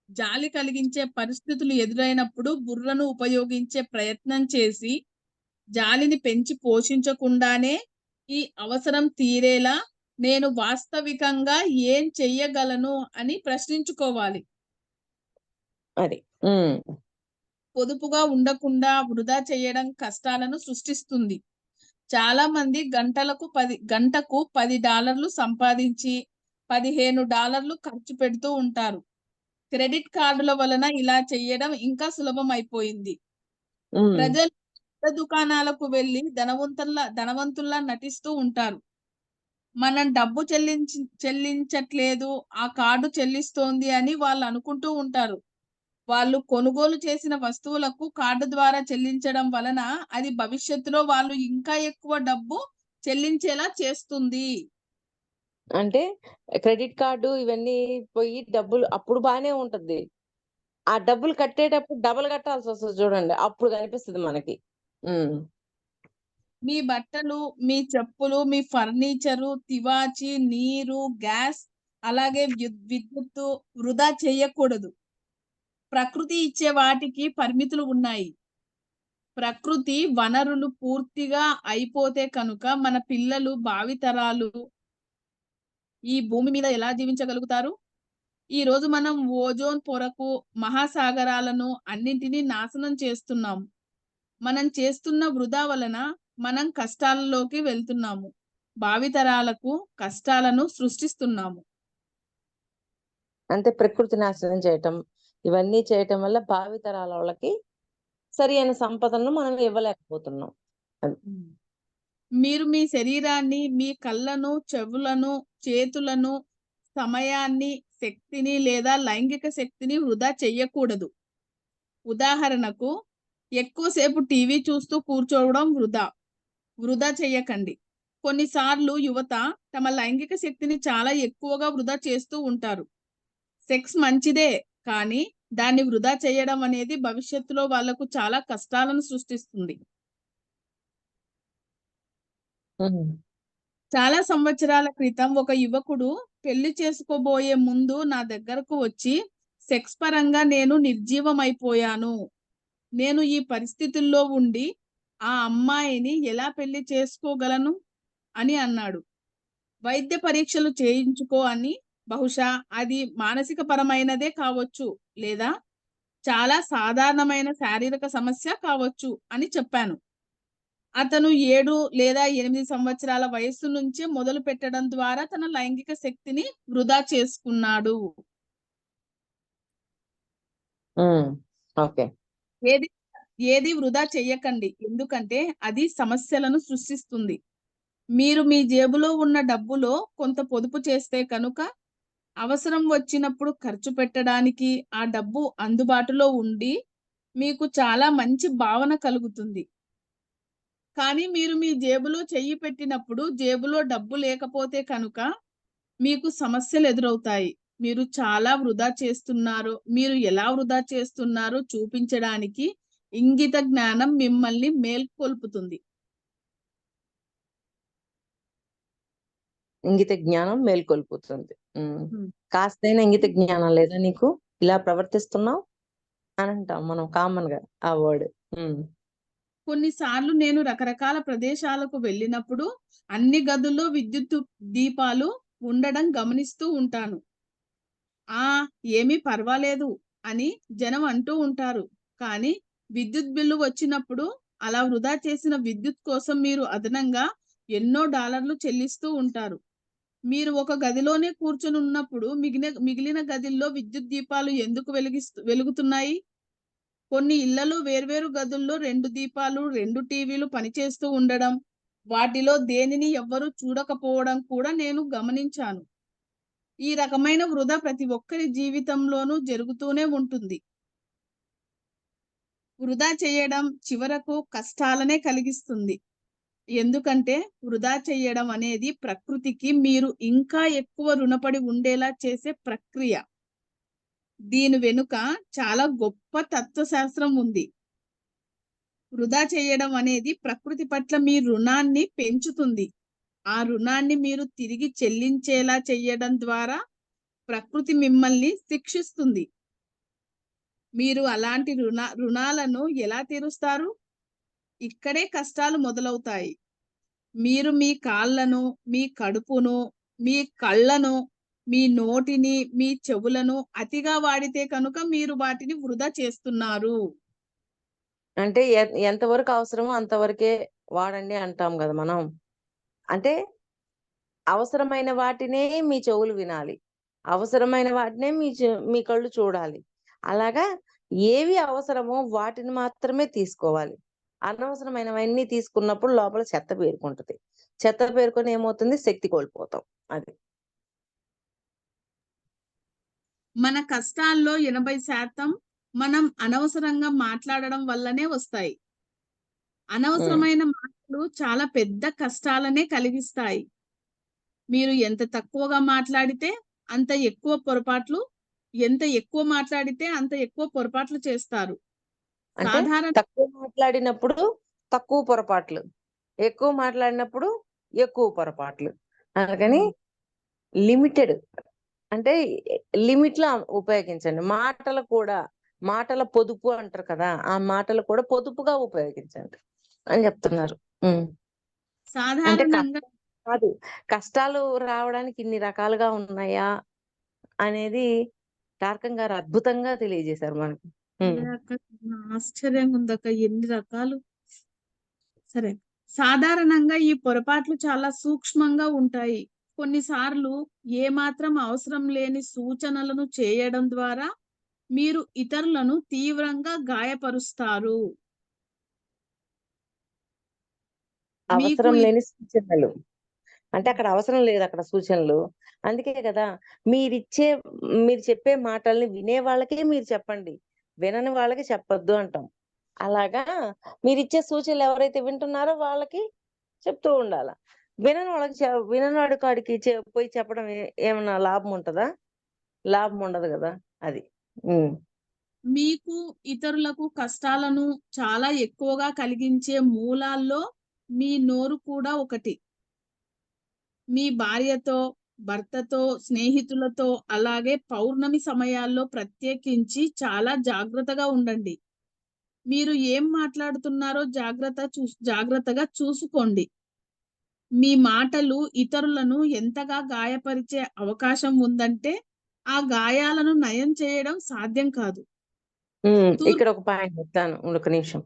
జాలి కలిగించే పరిస్థితులు ఎదురైనప్పుడు బుర్రను ఉపయోగించే ప్రయత్నం చేసి జాలిని పెంచి పోషించకుండానే ఈ అవసరం తీరేలా నేను వాస్తవికంగా ఏం చెయ్యగలను అని ప్రశ్నించుకోవాలి. అది. పొదుపుగా ఉండకుండా వృధా చేయడం కష్టాలను సృష్టిస్తుంది. చాలా మంది గంటకు $10 సంపాదించి $15 ఖర్చు పెడుతూ ఉంటారు. క్రెడిట్ కార్డుల వలన ఇలా చేయడం ఇంకా సులభం అయిపోయింది. ప్రజలు దుకాణాలకు వెళ్లి ధనవంతుల్లా నటిస్తూ ఉంటారు. మనం డబ్బు చెల్లించట్లేదు, ఆ కార్డు చెల్లిస్తోంది అని వాళ్ళు అనుకుంటూ ఉంటారు. వాళ్ళు కొనుగోలు చేసిన వస్తువులకు కార్డు ద్వారా చెల్లించడం వలన అది భవిష్యత్తులో వాళ్ళు ఇంకా ఎక్కువ డబ్బు చెల్లించేలా చేస్తుంది. అంటే క్రెడిట్ కార్డు ఇవన్నీ పోయి డబ్బులు అప్పుడు బానే ఉంటది. ఆ డబ్బులు కట్టేటప్పుడు డబల్ కట్టాల్సొస్తది చూడండి. అప్పుడు కనిపిస్తది మనకి. మీ బట్టలు, మీ చెప్పులు, మీ ఫర్నిచరు, తివాచి, నీరు, గ్యాస్, అలాగే విద్యుత్తు వృధా చేయకూడదు. ప్రకృతి ఇచ్చే వాటికి పరిమితులు ఉన్నాయి. ప్రకృతి వనరులు పూర్తిగా అయిపోతే కనుక మన పిల్లలు, భావితరాలు ఈ భూమి మీద ఎలా జీవించగలుగుతారు? ఈ రోజు మనం ఓజోన్ పొరకు, మహాసాగరాలను అన్నింటినీ నాశనం చేస్తున్నాం. మనం చేస్తున్న వృధా వలన మనం కష్టాలలోకి వెళ్తున్నాము. భావితరాలకు కష్టాలను సృష్టిస్తున్నాము. అంటే ప్రకృతి నాశనం చేయటం, ఇవన్నీ చేయటం వల్ల భావితరాల వాళ్ళకి సరి అయిన సంపదను మనం ఇవ్వలేకపోతున్నాం. మీరు మీ శరీరాన్ని, మీ కళ్ళను, చెవులను, చేతులను, సమయాన్ని, శక్తిని లేదా లైంగిక శక్తిని వృధా చెయ్యకూడదు. ఉదాహరణకు, ఎక్కువసేపు టీవీ చూస్తూ కూర్చోవడం వృధా చెయ్యకండి. కొన్నిసార్లు యువత తమ లైంగిక శక్తిని చాలా ఎక్కువగా వృధా చేస్తూ ఉంటారు. సెక్స్ మంచిదే, కానీ దాన్ని వృధా చేయడం అనేది భవిష్యత్తులో వాళ్లకు చాలా కష్టాలను సృష్టిస్తుంది. చాలా సంవత్సరాల క్రితం ఒక యువకుడు పెళ్లి చేసుకోబోయే ముందు నా దగ్గరకు వచ్చి, సెక్స్ పరంగా నేను నిర్జీవమైపోయాను. నేను ఈ పరిస్థితుల్లో ఉండి ఆ అమ్మాయిని ఎలా పెళ్లి చేసుకోగలను అని అన్నాడు. వైద్య పరీక్షలు చేయించుకో అని, బహుశా అది మానసిక పరమైనదే కావచ్చు, లేదా చాలా సాధారణమైన శారీరక సమస్య కావచ్చు అని చెప్పాను. అతను 7 లేదా 8 సంవత్సరాల వయస్సు నుంచే మొదలు పెట్టడం ద్వారా తన లైంగిక శక్తిని వృధా చేసుకున్నాడు. ఓకే. ఏది వృధా చెయ్యకండి, ఎందుకంటే అది సమస్యలను సృష్టిస్తుంది. మీరు మీ జేబులో ఉన్న డబ్బులో కొంత పొదుపు చేస్తే కనుక అవసరం వచ్చినప్పుడు ఖర్చు పెట్టడానికి ఆ డబ్బు అందుబాటులో ఉండి మీకు చాలా మంచి భావన కలుగుతుంది. కానీ మీరు మీ జేబులో చెయ్యి పెట్టినప్పుడు జేబులో డబ్బు లేకపోతే కనుక మీకు సమస్యలు ఎదురవుతాయి. మీరు చాలా వృధా చేస్తున్నారో, మీరు ఎలా వృధా చేస్తున్నారో చూపించడానికి ఇంగిత జ్ఞానం మిమ్మల్ని మేల్కొల్పుతుంది. ఇంగిత జ్ఞానం మేల్కొల్పుతుంది. కాస్తైనా ఇంగిత జ్ఞానం లేదా నీకు? ఇలా ప్రవర్తిస్తున్నావు అని అంటాం మనం కామన్ గా ఆ వర్డ్. కొన్నిసార్లు నేను రకరకాల ప్రదేశాలకు వెళ్ళినప్పుడు అన్ని గదుల్లో విద్యుత్ దీపాలు ఉండడం గమనిస్తూ ఉంటాను. ఏమీ పర్వాలేదు అని జనం అంటూ ఉంటారు. కానీ విద్యుత్ బిల్లు వచ్చినప్పుడు అలా వృధా చేసిన విద్యుత్ కోసం మీరు అదనంగా ఎన్నో డాలర్లు చెల్లిస్తూ ఉంటారు. మీరు ఒక గదిలోనే కూర్చొని ఉన్నప్పుడు మిగిలిన గదిల్లో విద్యుత్ దీపాలు ఎందుకు వెలుగుతున్నాయి? కొన్ని ఇళ్లలో వేర్వేరు గదుల్లో 2 దీపాలు, 2 టీవీలు పనిచేస్తూ ఉండడం, వాటిలో దేనిని ఎవ్వరూ చూడకపోవడం కూడా నేను గమనించాను. ఈ రకమైన వృధా ప్రతి ఒక్కరి జీవితంలోనూ జరుగుతూనే ఉంటుంది. వృధా చేయడం చివరకు కష్టాలనే కలిగిస్తుంది. ఎందుకంటే వృధా చేయడం అనేది ప్రకృతికి మీరు ఇంకా ఎక్కువ రుణపడి ఉండేలా చేసే ప్రక్రియ. దీని వెనుక చాలా గొప్ప తత్వశాస్త్రం ఉంది. వృధా చేయడం అనేది ప్రకృతి పట్ల మీ రుణాన్ని పెంచుతుంది. ఆ రుణాన్ని మీరు తిరిగి చెల్లించేలా చేయడం ద్వారా ప్రకృతి మిమ్మల్ని శిక్షిస్తుంది. మీరు అలాంటి రుణాలను ఎలా తీరుస్తారు? ఇక్కడే కష్టాలు మొదలవుతాయి. మీరు మీ కాళ్ళను, మీ కడుపును, మీ కళ్ళను, మీ నోటిని, మీ చెవులను అతిగా వాడితే కనుక మీరు వాటిని వృధా చేస్తున్నారు. అంటే ఎంతవరకు అవసరమో అంతవరకే వాడండి అంటాం కదా మనం. అంటే అవసరమైన వాటినే మీ చెవులు వినాలి, అవసరమైన వాటినే మీ కళ్ళు చూడాలి. అలాగా ఏవి అవసరమో వాటిని మాత్రమే తీసుకోవాలి. అనవసరమైనవన్నీ తీసుకున్నప్పుడు లోపల చెత్త పేరుకుంటది. చెత్త పేరుకొని ఏమవుతుంది? శక్తి కోల్పోతాం. అది మన కష్టాల్లో 80% మనం అనవసరంగా మాట్లాడడం వల్లనే వస్తాయి. అనవసరమైన మాటలు చాలా పెద్ద కష్టాలనే కలిగిస్తాయి. మీరు ఎంత తక్కువగా మాట్లాడితే అంత ఎక్కువ పొరపాట్లు, ఎంత ఎక్కువ మాట్లాడితే అంత ఎక్కువ పొరపాట్లు చేస్తారు. అంటే తక్కువ మాట్లాడినప్పుడు తక్కువ పొరపాట్లు, ఎక్కువ మాట్లాడినప్పుడు ఎక్కువ పొరపాట్లు. అందుకని లిమిటెడ్ అంటే లిమిట్ లో ఉపయోగించండి. మాటల పొదుపు అంటారు కదా, ఆ మాటలు కూడా పొదుపుగా ఉపయోగించండి అని చెప్తున్నారు. అంటే సాధారణంగా కాదు, కష్టాలు రావడానికి ఇన్ని రకాలుగా ఉన్నాయా అనేది తారకం గారు అద్భుతంగా తెలియజేశారు మనకి. అదే అక్క, ఆశ్చర్యంగా ఉందక్క, ఎన్ని రకాలు. సరే, సాధారణంగా ఈ పొరపాట్లు చాలా సూక్ష్మంగా ఉంటాయి. కొన్నిసార్లు ఏమాత్రం అవసరం లేని సూచనలను చేయడం ద్వారా మీరు ఇతరులను తీవ్రంగా గాయపరుస్తారు. మీకు అవసరం లేని సూచనలు అంటే అక్కడ అవసరం లేదు, అక్కడ సూచనలు. అందుకే కదా మీరు చెప్పే మాటల్ని వినే వాళ్ళకే మీరు చెప్పండి, వినని వాళ్ళకి చెప్పొద్దు అంటాం. అలాగా మీరిచ్చే సూచనలు ఎవరైతే వింటున్నారో వాళ్ళకి చెప్తూ ఉండాల. వినని కాడికి పోయి చెప్పడం ఏమన్నా లాభం ఉంటుందా? లాభం ఉండదు కదా. అది మీకు ఇతరులకు కష్టాలను చాలా ఎక్కువగా కలిగించే మూలాల్లో మీ నోరు కూడా ఒకటి. మీ భార్యతో, భర్తతో, స్నేహితులతో, అలాగే పౌర్ణమి సమయాల్లో ప్రత్యేకించి చాలా జాగ్రత్తగా ఉండండి. మీరు ఏం మాట్లాడుతున్నారో జాగ్రత్తగా చూసుకోండి. మీ మాటలు ఇతరులను ఎంతగా గాయపరిచే అవకాశం ఉందంటే ఆ గాయాలను నయం చేయడం సాధ్యం కాదు. ఇక్కడ ఒక పాయింట్ చెప్తాను, ఒక నిమిషం.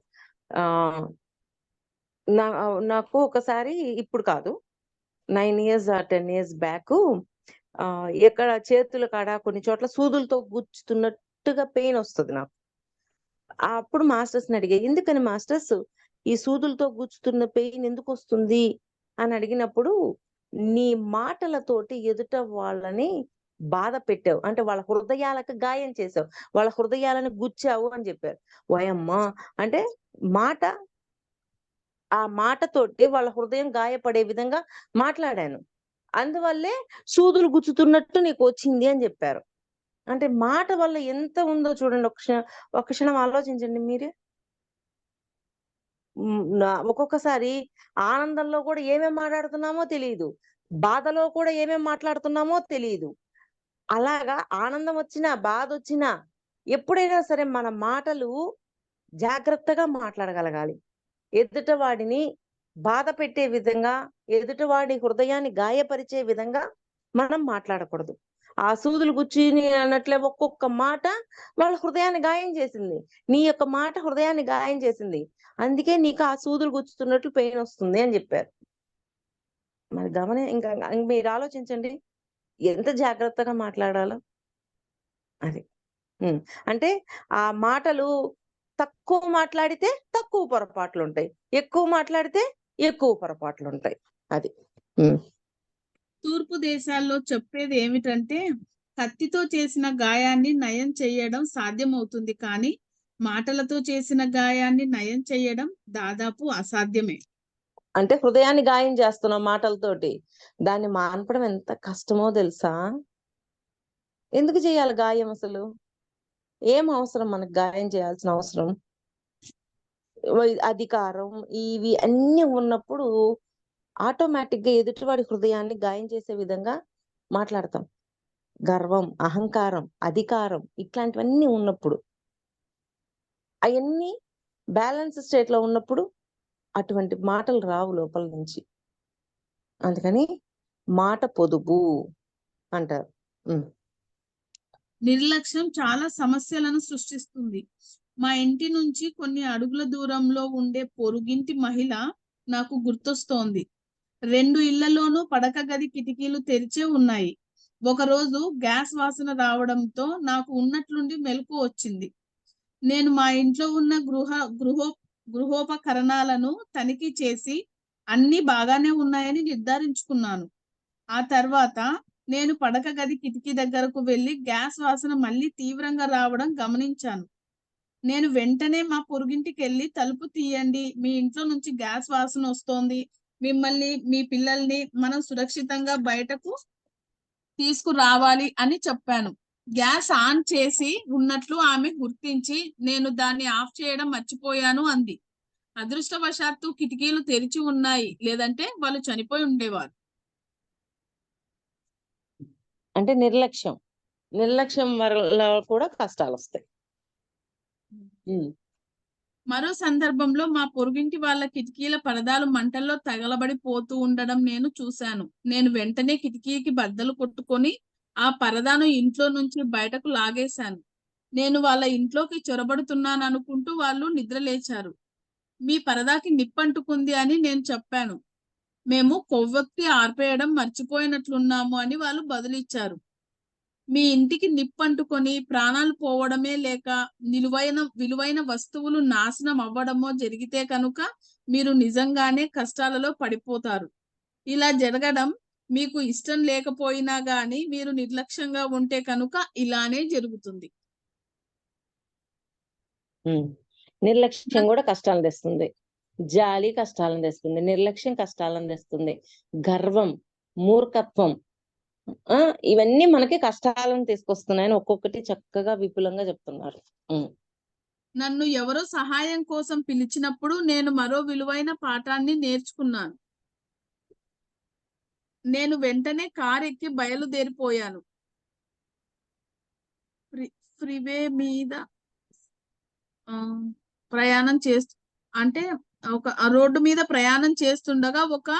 నాకు ఒకసారి, ఇప్పుడు కాదు, 9 years 10 years బ్యాక్, ఎక్కడ చేతుల కాడ కొన్ని చోట్ల సూదులతో గుచ్చుతున్నట్టుగా పెయిన్ వస్తుంది నాకు. అప్పుడు మాస్టర్స్ ని అడిగా, ఎందుకని మాస్టర్స్ ఈ సూదులతో గుచ్చుతున్న పెయిన్ ఎందుకు వస్తుంది అని అడిగినప్పుడు, నీ మాటలతోటి ఎదుట వాళ్ళని బాధ పెట్టావు, అంటే వాళ్ళ హృదయాలకు గాయం చేసావు, వాళ్ళ హృదయాలను గుచ్చావు అని చెప్పారు. ఓయమ్మా, అంటే ఆ మాటతోటి వాళ్ళ హృదయం గాయపడే విధంగా మాట్లాడాను, అందువల్లే సూదులు గుచ్చుతున్నట్టు నీకు వచ్చింది అని చెప్పారు. అంటే మాట వల్ల ఎంత ఉందో చూడండి, ఒక క్షణం ఆలోచించండి మీరే. ఒక్కొక్కసారి ఆనందంలో కూడా ఏమేం మాట్లాడుతున్నామో తెలియదు, బాధలో కూడా ఏమేం మాట్లాడుతున్నామో తెలియదు. అలాగా ఆనందం వచ్చినా బాధ వచ్చినా ఎప్పుడైనా సరే మన మాటలు జాగ్రత్తగా మాట్లాడగలగాలి. ఎదుటవాడిని బాధ పెట్టే విధంగా, ఎదుటవాడి హృదయాన్ని గాయపరిచే విధంగా మనం మాట్లాడకూడదు. ఆ సూదులు గుచ్చిని అన్నట్లే ఒక్కొక్క మాట వాళ్ళ హృదయాన్ని గాయం చేసింది, నీ యొక్క మాట హృదయాన్ని గాయం చేసింది, అందుకే నీకు ఆ సూదులు గుచ్చుతున్నట్లు పెయిన్ వస్తుంది అని చెప్పారు. మరి ఇంకా మీరు ఆలోచించండి, ఎంత జాగ్రత్తగా మాట్లాడాలో. అది అంటే ఆ మాటలు తక్కువ మాట్లాడితే తక్కువ పొరపాట్లు ఉంటాయి, ఎక్కువ మాట్లాడితే ఎక్కువ పొరపాట్లు ఉంటాయి. అది తూర్పు దేశాల్లో చెప్పేది ఏమిటంటే, కత్తితో చేసిన గాయాన్ని నయం చేయడం సాధ్యమవుతుంది, కానీ మాటలతో చేసిన గాయాన్ని నయం చేయడం దాదాపు అసాధ్యమే. అంటే హృదయాన్ని గాయం చేస్తున్నాం మాటలతోటి, దాన్ని మాన్పడం ఎంత కష్టమో తెలుసా? ఎందుకు చేయాలి గాయం? అసలు ఏం అవసరం మనకు గాయం చేయాల్సిన అవసరం? అధికారం ఇవి అన్ని ఉన్నప్పుడు ఆటోమేటిక్ గా ఎదుటివాడి హృదయాన్ని గాయం చేసే విధంగా మాట్లాడతాం. గర్వం, అహంకారం, అధికారం ఇట్లాంటివన్నీ ఉన్నప్పుడు, అవన్నీ బ్యాలెన్స్ స్టేట్ లో ఉన్నప్పుడు అటువంటి మాటలు రావు లోపల నుంచి. అందుకని మాట పొదుపు అంటారు. నిర్లక్ష్యం చాలా సమస్యలను సృష్టిస్తుంది. మా ఇంటి నుంచి కొన్ని అడుగుల దూరంలో ఉండే పొరుగింటి మహిళ నాకు గుర్తొస్తోంది. 2 ఇళ్లలోనూ పడక గది కిటికీలు తెరిచే ఉన్నాయి. ఒకరోజు గ్యాస్ వాసన రావడంతో నాకు ఉన్నట్లుండి మెలకువ వచ్చింది. నేను మా ఇంట్లో ఉన్న గృహోపకరణాలను తనిఖీ చేసి అన్ని బాగానే ఉన్నాయని నిర్ధారించుకున్నాను. ఆ తర్వాత నేను పడక గది కిటికీ దగ్గరకు వెళ్లి గ్యాస్ వాసన మళ్ళీ తీవ్రంగా రావడం గమనించాను. నేను వెంటనే మా పొరుగింటికి వెళ్ళి, తలుపు తీయండి, మీ ఇంట్లో నుంచి గ్యాస్ వాసన వస్తోంది, మిమ్మల్ని మీ పిల్లల్ని మనం సురక్షితంగా బయటకు తీసుకురావాలి అని చెప్పాను. గ్యాస్ ఆన్ చేసి ఉన్నట్లు ఆమె గుర్తించి, నేను దాన్ని ఆఫ్ చేయడం మర్చిపోయాను అంది. అదృష్టవశాత్తు కిటికీలు తెరిచి ఉన్నాయి, లేదంటే వాళ్ళు చనిపోయి ఉండేవారు. అంటే నిర్లక్ష్యం వల్ల కూడా కష్టాలు వస్తాయి. మరో సందర్భంలో మా పొరుగింటి వాళ్ళ కిటికీల పరదాలు మంటల్లో తగలబడిపోతూ ఉండడం నేను చూశాను. నేను వెంటనే కిటికీకి బద్దలు కొట్టుకొని ఆ పరదాను ఇంట్లో నుంచి బయటకు లాగేశాను. నేను వాళ్ళ ఇంట్లోకి చొరబడుతున్నాను అనుకుంటూ వాళ్ళు నిద్రలేచారు. మీ పరదాకి నిప్పంటుకుంది అని నేను చెప్పాను. మేము కొవ్వొత్తి ఆర్పేయడం మర్చిపోయినట్లున్నాము అని వాళ్ళు బదులిచ్చారు. మీ ఇంటికి నిప్పంటుకొని ప్రాణాలు పోవడమే లేక విలువైన వస్తువులు నాశనం అవ్వడమో జరిగితే కనుక మీరు నిజంగానే కష్టాలలో పడిపోతారు. ఇలా జరగడం మీకు ఇష్టం లేకపోయినా గాని మీరు నిర్లక్ష్యంగా ఉంటే కనుక ఇలానే జరుగుతుంది. నిర్లక్ష్యం కూడా కష్టాలను తెస్తుంది. జాలి కష్టాలను తెస్తుంది. నిర్లక్ష్యం కష్టాలను తెస్తుంది. గర్వం, మూర్ఖత్వం ఇవన్నీ మనకి కష్టాలను తీసుకొస్తున్నాయని ఒక్కొక్కటి చక్కగా విపులంగా చెప్తున్నారు. నన్ను ఎవరో సహాయం కోసం పిలిచినప్పుడు నేను మరో విలువైన పాఠాన్ని నేర్చుకున్నాను. నేను వెంటనే కారు ఎక్కి బయలుదేరిపోయాను. ఫ్రీవే మీద ప్రయాణం అంటే ఒక రోడ్డు మీద ప్రయాణం చేస్తుండగా ఒక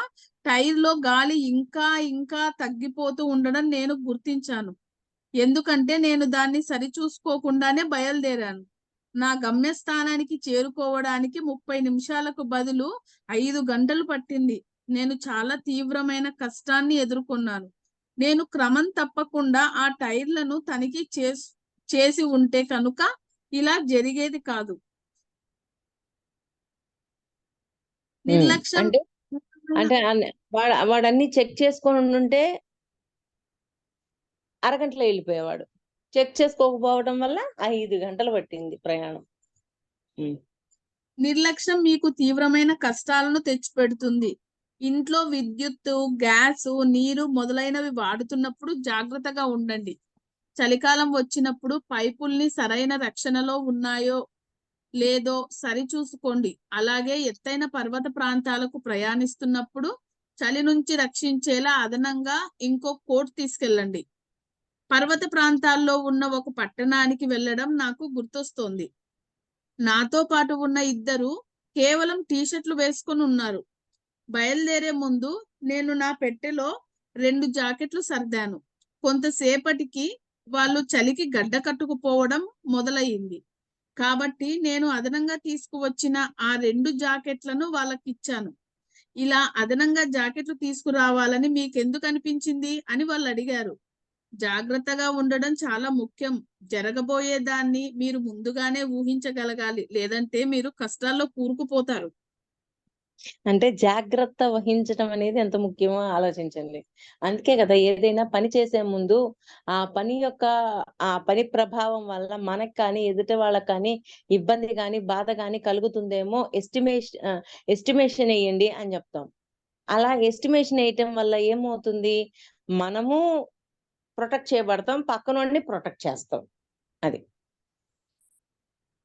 టైర్ లో గాలి ఇంకా ఇంకా తగ్గిపోతూ ఉండడం నేను గుర్తించాను. ఎందుకంటే నేను దాన్ని సరిచూసుకోకుండానే బయలుదేరాను. నా గమ్యస్థానానికి చేరుకోవడానికి 30 నిమిషాలకు బదులు 5 గంటలు పట్టింది. నేను చాలా తీవ్రమైన కష్టాన్ని ఎదుర్కొన్నాను. నేను క్రమం తప్పకుండా ఆ టైర్లను తనిఖీ చేసి ఉంటే కనుక ఇలా జరిగేది కాదు. నిర్లక్ష్యం అంటే వాడన్ని చెక్ చేసుకొని ఉంటే అరగంటలో వెళ్ళిపోయేవాడు. చెక్ చేసుకోకపోవడం వల్ల 5 గంటలు పట్టింది ప్రయాణం. నిర్లక్ష్యం మీకు తీవ్రమైన కష్టాలను తెచ్చిపెడుతుంది. ఇంట్లో విద్యుత్తు, గ్యాస్, నీరు మొదలైనవి వాడుతున్నప్పుడు జాగ్రత్తగా ఉండండి. చలికాలం వచ్చినప్పుడు పైపుల్ని సరైన రక్షణలో ఉన్నాయో లేదో సరిచూసుకోండి. అలాగే ఎత్తైన పర్వత ప్రాంతాలకు ప్రయాణిస్తున్నప్పుడు చలి నుంచి రక్షించేలా అదనంగా ఇంకో కోట్ తీసుకెళ్ళండి. పర్వత ప్రాంతాల్లో ఉన్న ఒక పట్టణానికి వెళ్ళడం నాకు గుర్తొస్తోంది. నాతో పాటు ఉన్న ఇద్దరు కేవలం టీషర్ట్లు వేసుకొని ఉన్నారు. బయలుదేరే ముందు నేను నా పెట్టెలో 2 జాకెట్లు సర్దాను. కొంతసేపటికి వాళ్ళు చలికి గడ్డ కట్టుకుపోవడం మొదలయ్యింది. కాబట్టి నేను అదనంగా తీసుకువచ్చిన ఆ 2 జాకెట్లను వాళ్ళకిచ్చాను. ఇలా అదనంగా జాకెట్లు తీసుకురావాలని మీకెందుకు అనిపించింది అని వాళ్ళు అడిగారు. జాగ్రత్తగా ఉండడం చాలా ముఖ్యం. జరగబోయేదాన్ని మీరు ముందుగానే ఊహించగలగాలి, లేదంటే మీరు కష్టాల్లో కూరుకుపోతారు. అంటే జాగ్రత్త వహించడం అనేది ఎంత ముఖ్యమో ఆలోచించండి. అందుకే కదా ఏదైనా పని చేసే ముందు ఆ పని ప్రభావం వల్ల మనకు కానీ ఎదుటి వాళ్ళకి కానీ ఇబ్బంది కానీ బాధ కానీ కలుగుతుందేమో ఎస్టిమేషన్ వేయండి అని చెప్తాం. అలా ఎస్టిమేషన్ వేయటం వల్ల ఏమవుతుంది, మనము ప్రొటెక్ట్ చేయబడతాం, పక్కనోడిని ప్రొటెక్ట్ చేస్తాం. అది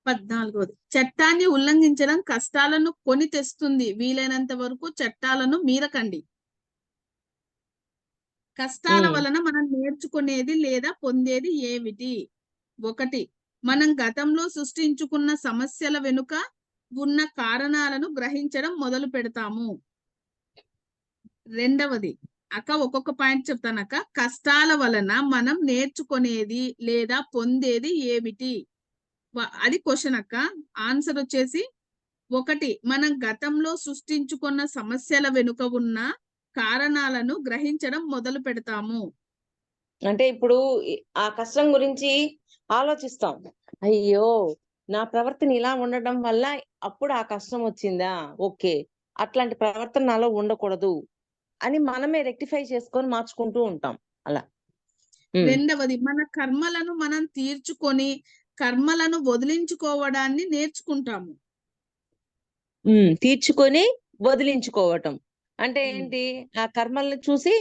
14వది, చట్టాన్ని ఉల్లంఘించడం కష్టాలను కొని తెస్తుంది. వీలైనంత వరకు చట్టాలను మీరకండి. కష్టాల వలన మనం నేర్చుకునేది లేదా పొందేది ఏమిటి? 1, మనం గతంలో సృష్టించుకున్న సమస్యల వెనుక ఉన్న కారణాలను గ్రహించడం మొదలు పెడతాము. 2వది, ఒక్కొక్క పాయింట్ చెప్తానక్క. కష్టాల వలన మనం నేర్చుకునేది లేదా పొందేది ఏమిటి? అది క్వశ్చన్ అక్క. ఆన్సర్ వచ్చేసి 1, మనం గతంలో సృష్టించుకున్న సమస్యల వెనుక ఉన్న కారణాలను గ్రహించడం మొదలు పెడతాము. అంటే ఇప్పుడు ఆ కష్టం గురించి ఆలోచిస్తాం. అయ్యో, నా ప్రవర్తన ఇలా ఉండడం వల్ల అప్పుడు ఆ కష్టం వచ్చిందా, ఓకే, అట్లాంటి ప్రవర్తన నాలో ఉండకూడదు అని మనమే రెక్టిఫై చేసుకొని మార్చుకుంటూ ఉంటాం అలా. 2వది, మన కర్మలను మనం తీర్చుకొని కర్మలను వదిలించుకోవడాన్ని నేర్చుకుంటాము. తీర్చుకొని వదిలించుకోవటం అంటే ఏంటి? ఆ కర్మల్ని చూసి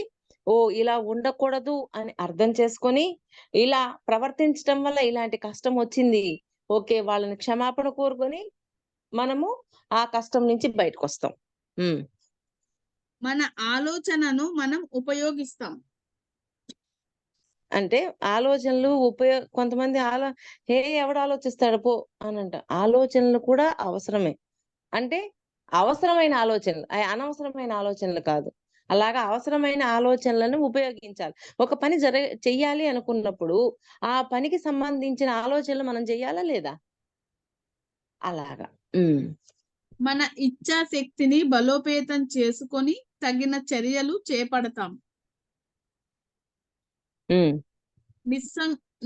ఓ ఇలా ఉండకూడదు అని అర్థం చేసుకొని ఇలా ప్రవర్తించడం వల్ల ఇలాంటి కష్టం వచ్చింది, ఓకే, వాళ్ళని క్షమాపణ కోరుకొని మనము ఆ కష్టం నుంచి బయటకు వస్తాం. మన ఆలోచనను మనం ఉపయోగిస్తాం. అంటే ఆలోచనలు కొంతమంది ఎవడు ఆలోచిస్తాడు పో అని అంట. ఆలోచనలు కూడా అవసరమే. అంటే అవసరమైన ఆలోచనలు, అనవసరమైన ఆలోచనలు కాదు. అలాగా అవసరమైన ఆలోచనలను ఉపయోగించాలి. ఒక పని చెయ్యాలి అనుకున్నప్పుడు ఆ పనికి సంబంధించిన ఆలోచనలు మనం చెయ్యాలా లేదా? అలాగా. మన ఇచ్ఛాశక్తిని బలోపేతం చేసుకొని తగిన చర్యలు చేపడతాం.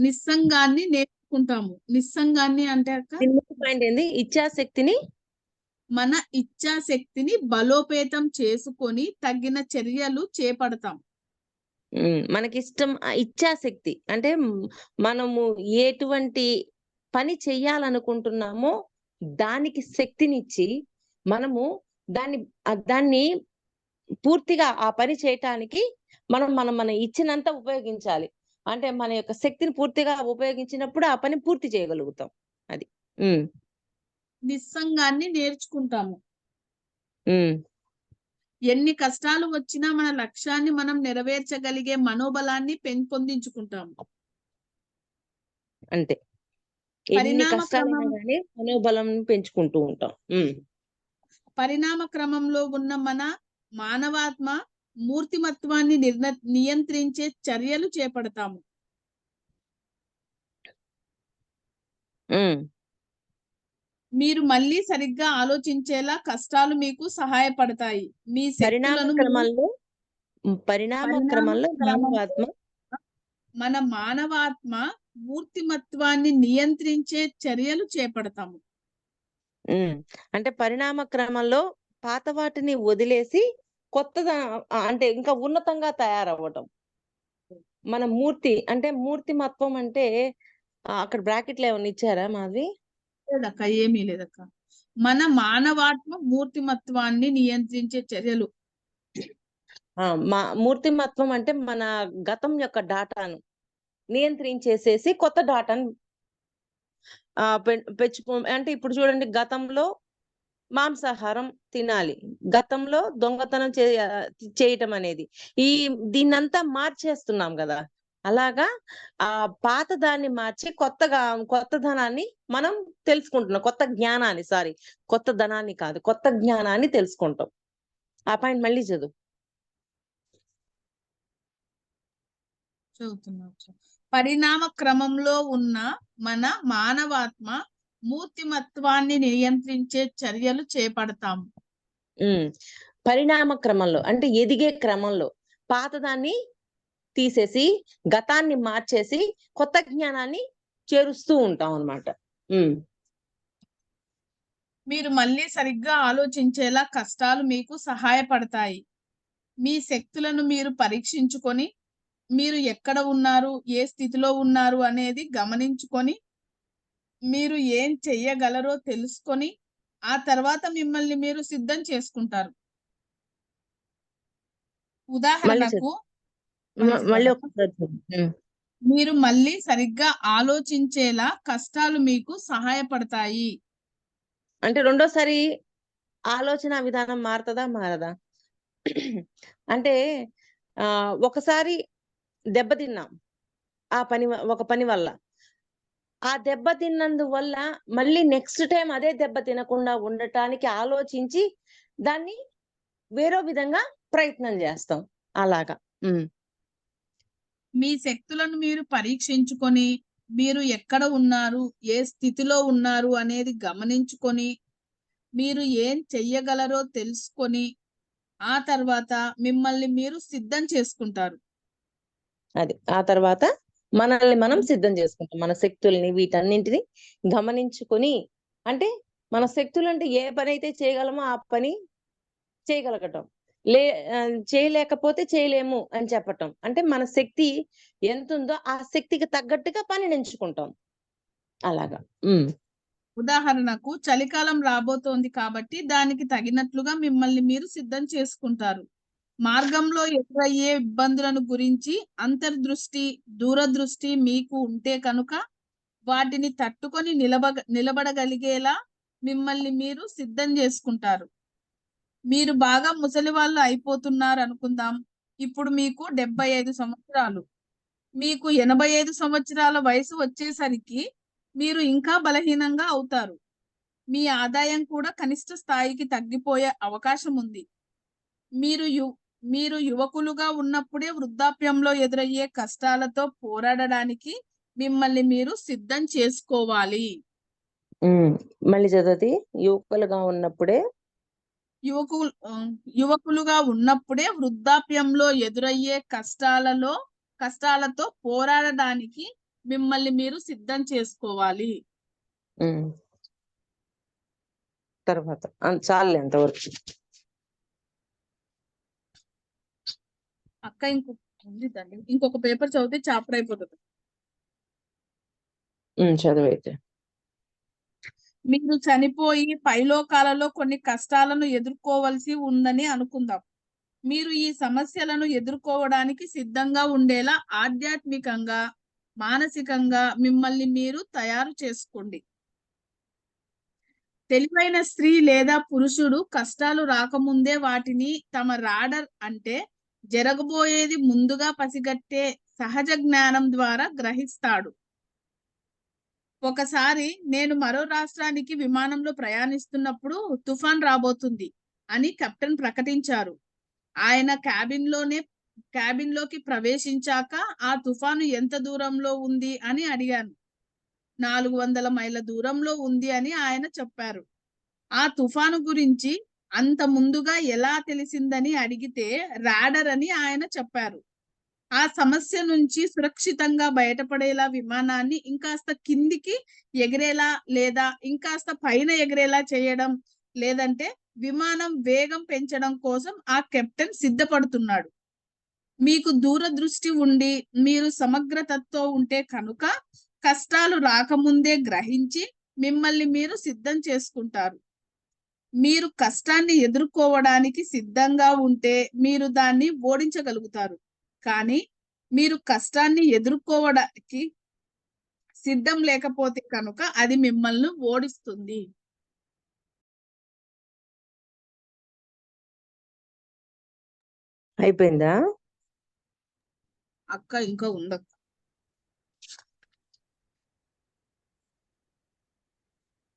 నిస్సంగాన్ని నేర్చుకుంటాము. నిస్సంగాన్ని అంటే అక్క పాయింట్ ఏంది? ఇచ్ఛాశక్తిని మన ఇచ్ఛాశక్తిని బలోపేతం చేసుకొని తగిన చర్యలు చేపడతాం. మనకిష్టం ఇచ్ఛాశక్తి అంటే మనము ఎటువంటి పని చెయ్యాలనుకుంటున్నామో దానికి శక్తినిచ్చి మనము దాన్ని పూర్తిగా ఆ పని చేయటానికి మన ఇచ్చినంత ఉపయోగించాలి. అంటే మన యొక్క శక్తిని పూర్తిగా ఉపయోగించినప్పుడు ఆ పని పూర్తి చేయగలుగుతాం. అది నిస్సంగాన్ని నేర్చుకుంటాము. ఎన్ని కష్టాలు వచ్చినా మన లక్ష్యాన్ని మనం నెరవేర్చగలిగే మనోబలాన్ని పెంపొందించుకుంటాము. అంతే. ఎన్ని కష్టాలైనా కానీ మనోబలం పెంచుకుంటూ ఉంటాం. పరిణామ క్రమంలో ఉన్న మన మానవాత్మ మూర్తిమత్వాన్ని నియంత్రించే చర్యలు చేపడతాము. మీరు మళ్ళీ సరిగ్గా ఆలోచించేలా కష్టాలు మీకు సహాయపడతాయి. మీ శక్తులను పరిణామ క్రమంలో మన మానవాత్మ మూర్తిమత్వాన్ని నియంత్రించే చర్యలు చేపడతాము. అంటే పరిణామ క్రమంలో పాత వాటిని వదిలేసి కొత్తగా అంటే ఇంకా ఉన్నతంగా తయారవ్వటం. మన మూర్తిమత్వం అంటే అక్కడ బ్రాకెట్లు ఏమన్నా ఇచ్చారా మాది? లేదక్క, ఏమీ లేదక్క. మన మానవాత్మ మూర్తిమత్వాన్ని నియంత్రించే చర్యలు. మూర్తిమత్వం అంటే మన గతం యొక్క డాటాను నియంత్రించేసేసి కొత్త డాటాను అంటే ఇప్పుడు చూడండి, గతంలో మాంసాహారం తినాలి, గతంలో దొంగతనం చేయటం అనేది దీన్నంతా మార్చేస్తున్నాం కదా. అలాగా ఆ పాత దాన్ని మార్చి కొత్త ధనాన్ని మనం తెలుసుకుంటున్నాం. కొత్త ధనాన్ని కాదు, కొత్త జ్ఞానాన్ని తెలుసుకుంటాం. ఆ పాయింట్ మళ్ళీ చదువుతున్నా. పరిణామ క్రమంలో ఉన్న మన మానవాత్మ మూర్తిమత్వాన్ని నియంత్రించే చర్యలు చేపడతాము. పరిణామ క్రమంలో అంటే ఎదిగే క్రమంలో పాతదాన్ని తీసేసి గతాన్ని మార్చేసి కొత్త జ్ఞానాన్ని చేరుస్తూ ఉంటాం అన్నమాట. మీరు మళ్ళీ సరిగ్గా ఆలోచించేలా కష్టాలు మీకు సహాయపడతాయి. మీ శక్తులను మీరు పరీక్షించుకొని మీరు ఎక్కడ ఉన్నారు, ఏ స్థితిలో ఉన్నారు అనేది గమనించుకొని మీరు ఏం చెయ్యగలరో తెలుసుకొని ఆ తర్వాత మిమ్మల్ని మీరు సిద్ధం చేసుకుంటారు. ఉదాహరణకు మీరు మళ్ళీ సరిగ్గా ఆలోచించేలా కష్టాలు మీకు సహాయపడతాయి. అంటే రెండోసారి ఆలోచన విధానం మారదా? అంటే ఒకసారి దెబ్బతిన్నాం ఒక పని వల్ల. ఆ దెబ్బ తిన్నందువల్ల మళ్ళీ నెక్స్ట్ టైం అదే దెబ్బ తినకుండా ఉండటానికి ఆలోచించి దాన్ని వేరే విధంగా ప్రయత్నం చేస్తాం. అలాగా మీ శక్తులను మీరు పరీక్షించుకొని మీరు ఎక్కడ ఉన్నారు, ఏ స్థితిలో ఉన్నారు అనేది గమనించుకొని మీరు ఏం చెయ్యగలరో తెలుసుకొని ఆ తర్వాత మిమ్మల్ని మీరు సిద్ధం చేసుకుంటారు. ఆ తర్వాత మనల్ని మనం సిద్ధం చేసుకుంటాం. మన శక్తుల్ని వీటన్నింటిని గమనించుకొని, అంటే మన శక్తులు అంటే ఏ పని అయితే చేయగలమో ఆ పని చేయగలగటం, చేయలేకపోతే చేయలేము అని చెప్పటం. అంటే మన శక్తి ఎంత ఉందో ఆ శక్తికి తగ్గట్టుగా పని ఎంచుకుంటాం. అలాగా ఉదాహరణకు చలికాలం రాబోతోంది కాబట్టి దానికి తగినట్లుగా మిమ్మల్ని మీరు సిద్ధం చేసుకుంటారు. మార్గంలో ఎదురయ్యే ఇబ్బందులను గురించి అంతర్దృష్టి, దూరదృష్టి మీకు ఉంటే కనుక వాటిని తట్టుకొని నిలబడగలిగేలా మిమ్మల్ని మీరు సిద్ధం చేసుకుంటారు. మీరు బాగా ముసలి వాళ్ళు అయిపోతున్నారు అనుకుందాం. ఇప్పుడు మీకు 75 సంవత్సరాలు. మీకు 85 సంవత్సరాల వయసు వచ్చేసరికి మీరు ఇంకా బలహీనంగా అవుతారు. మీ ఆదాయం కూడా కనిష్ట స్థాయికి తగ్గిపోయే అవకాశం ఉంది. మీరు యు మీరు యువకులుగా ఉన్నప్పుడే వృద్ధాప్యంలో ఎదురయ్యే కష్టాలతో పోరాడడానికి మిమ్మల్ని మీరు సిద్ధం చేసుకోవాలి. మళ్ళీ చదవది. యువకులుగా ఉన్నప్పుడే యువకులుగా ఉన్నప్పుడే వృద్ధాప్యంలో ఎదురయ్యే కష్టాలతో పోరాడడానికి మిమ్మల్ని మీరు సిద్ధం చేసుకోవాలి. తర్వాత చాలు అంతవరకు. అక్క ఇంకొక పేపర్ చదివితే చాప్టర్ అయిపోతుంది. చదివైతే. మీరు చనిపోయి పైలోకాలలో కొన్ని కష్టాలను ఎదుర్కోవలసి ఉందని అనుకుందాం. మీరు ఈ సమస్యలను ఎదుర్కోవడానికి సిద్ధంగా ఉండేలా ఆధ్యాత్మికంగా, మానసికంగా మిమ్మల్ని మీరు తయారు చేసుకోండి. తెలివైన స్త్రీ లేదా పురుషుడు కష్టాలు రాకముందే వాటిని తమ రాడర్ అంటే జరగబోయేది ముందుగా పసిగట్టే సహజ జ్ఞానం ద్వారా గ్రహిస్తాడు. ఒకసారి నేను మరో రాష్ట్రానికి విమానంలో ప్రయాణిస్తున్నప్పుడు తుఫాన్ రాబోతుంది అని కెప్టెన్ ప్రకటించారు. ఆయన క్యాబిన్లోకి ప్రవేశించాక ఆ తుఫాను ఎంత దూరంలో ఉంది అని అడిగాను. 400 మైళ్ళ దూరంలో ఉంది అని ఆయన చెప్పారు. ఆ తుఫాను గురించి అంత ముందుగా ఎలా తెలిసిందని అడిగితే రాడర్ అని ఆయన చెప్పారు. ఆ సమస్య నుంచి సురక్షితంగా బయటపడేలా విమానాన్ని ఇంకాస్త కిందికి ఎగిరేలా లేదా ఇంకాస్త పైన ఎగిరేలా చేయడం, లేదంటే విమానం వేగం పెంచడం కోసం ఆ కెప్టెన్ సిద్ధపడుతున్నాడు. మీకు దూరదృష్టి ఉండి మీరు సమగ్రతతో ఉంటే కనుక కష్టాలు రాకముందే గ్రహించి మిమ్మల్ని మీరు సిద్ధం చేసుకుంటారు. మీరు కష్టాన్ని ఎదుర్కోవడానికి సిద్ధంగా ఉంటే మీరు దాన్ని ఓడించగలుగుతారు. కానీ మీరు కష్టాన్ని ఎదుర్కోవడానికి సిద్ధం లేకపోతే కనుక అది మిమ్మల్ని ఓడిస్తుంది. అయిపోయిందా అక్క? ఇంకా ఉందక్క.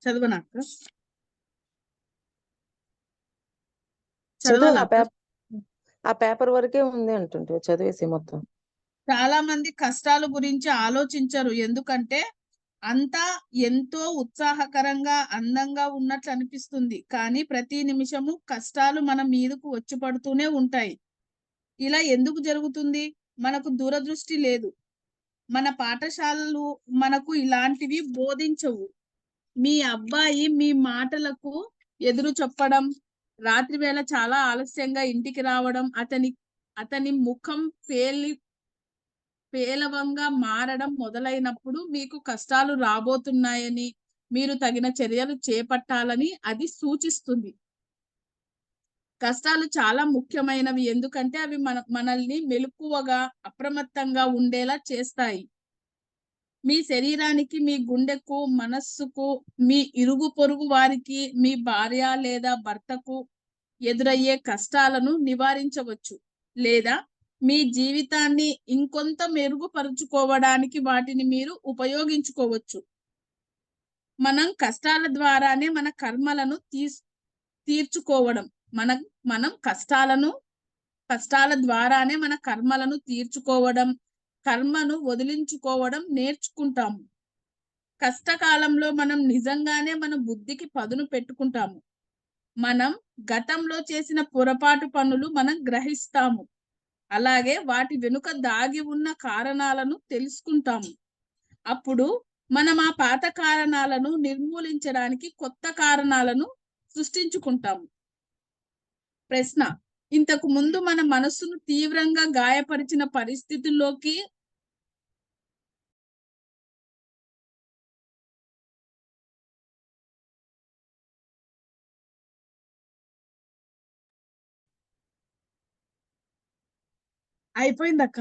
చదవనా అక్క? చదవాలా అక్క? ఆ పేపర్ వరకే ఉంది అంటుంటే చదివేసి మొత్తం. చాలా మంది కష్టాల గురించి ఆలోచించరు, ఎందుకంటే అంతా ఎంతో ఉత్సాహకరంగా అందంగా ఉన్నట్లు అనిపిస్తుంది. కానీ ప్రతి నిమిషము కష్టాలు మన మీదకు వచ్చి పడుతూనే ఉంటాయి. ఇలా ఎందుకు జరుగుతుంది? మనకు దూరదృష్టి లేదు. మన పాఠశాలలు మనకు ఇలాంటివి బోధించవు. మీ అబ్బాయి మీ మాటలకు ఎదురు చెప్పడం, రాత్రి వేళ చాలా ఆలస్యంగా ఇంటికి రావడం, అతని ముఖం పేలవంగా మారడం మొదలైనప్పుడు మీకు కష్టాలు రాబోతున్నాయని, మీరు తగిన చర్యలు చేపట్టాలని అది సూచిస్తుంది. కష్టాలు చాలా ముఖ్యమైనవి, ఎందుకంటే అవి మనల్ని మెలకువగా, అప్రమత్తంగా ఉండేలా చేస్తాయి. మీ శరీరానికి, మీ గుండెకు, మనస్సుకు, మీ ఇరుగు పొరుగు వారికి, మీ భార్య లేదా భర్తకు ఎదురయ్యే కష్టాలను నివారించవచ్చు, లేదా మీ జీవితాన్ని ఇంకొంత మెరుగుపరుచుకోవడానికి వాటిని మీరు ఉపయోగించుకోవచ్చు. మనం కష్టాల ద్వారానే మన కర్మలను తీర్చుకోవడం మనం కష్టాల ద్వారానే మన కర్మలను తీర్చుకోవడం, కర్మను వదిలించుకోవడం నేర్చుకుంటాము. కష్టకాలంలో మనం నిజంగానే మన బుద్ధికి పదును పెట్టుకుంటాము. మనం గతంలో చేసిన పొరపాటు పనులు మనం గ్రహిస్తాము. అలాగే వాటి వెనుక దాగి ఉన్న కారణాలను తెలుసుకుంటాము. అప్పుడు మనం ఆ పాత కారణాలను నిర్మూలించడానికి కొత్త కారణాలను సృష్టించుకుంటాము. ప్రశ్న: ఇంతకు ముందు మన మనస్సును తీవ్రంగా గాయపరిచిన పరిస్థితుల్లోకి అయిపోయిందక్క.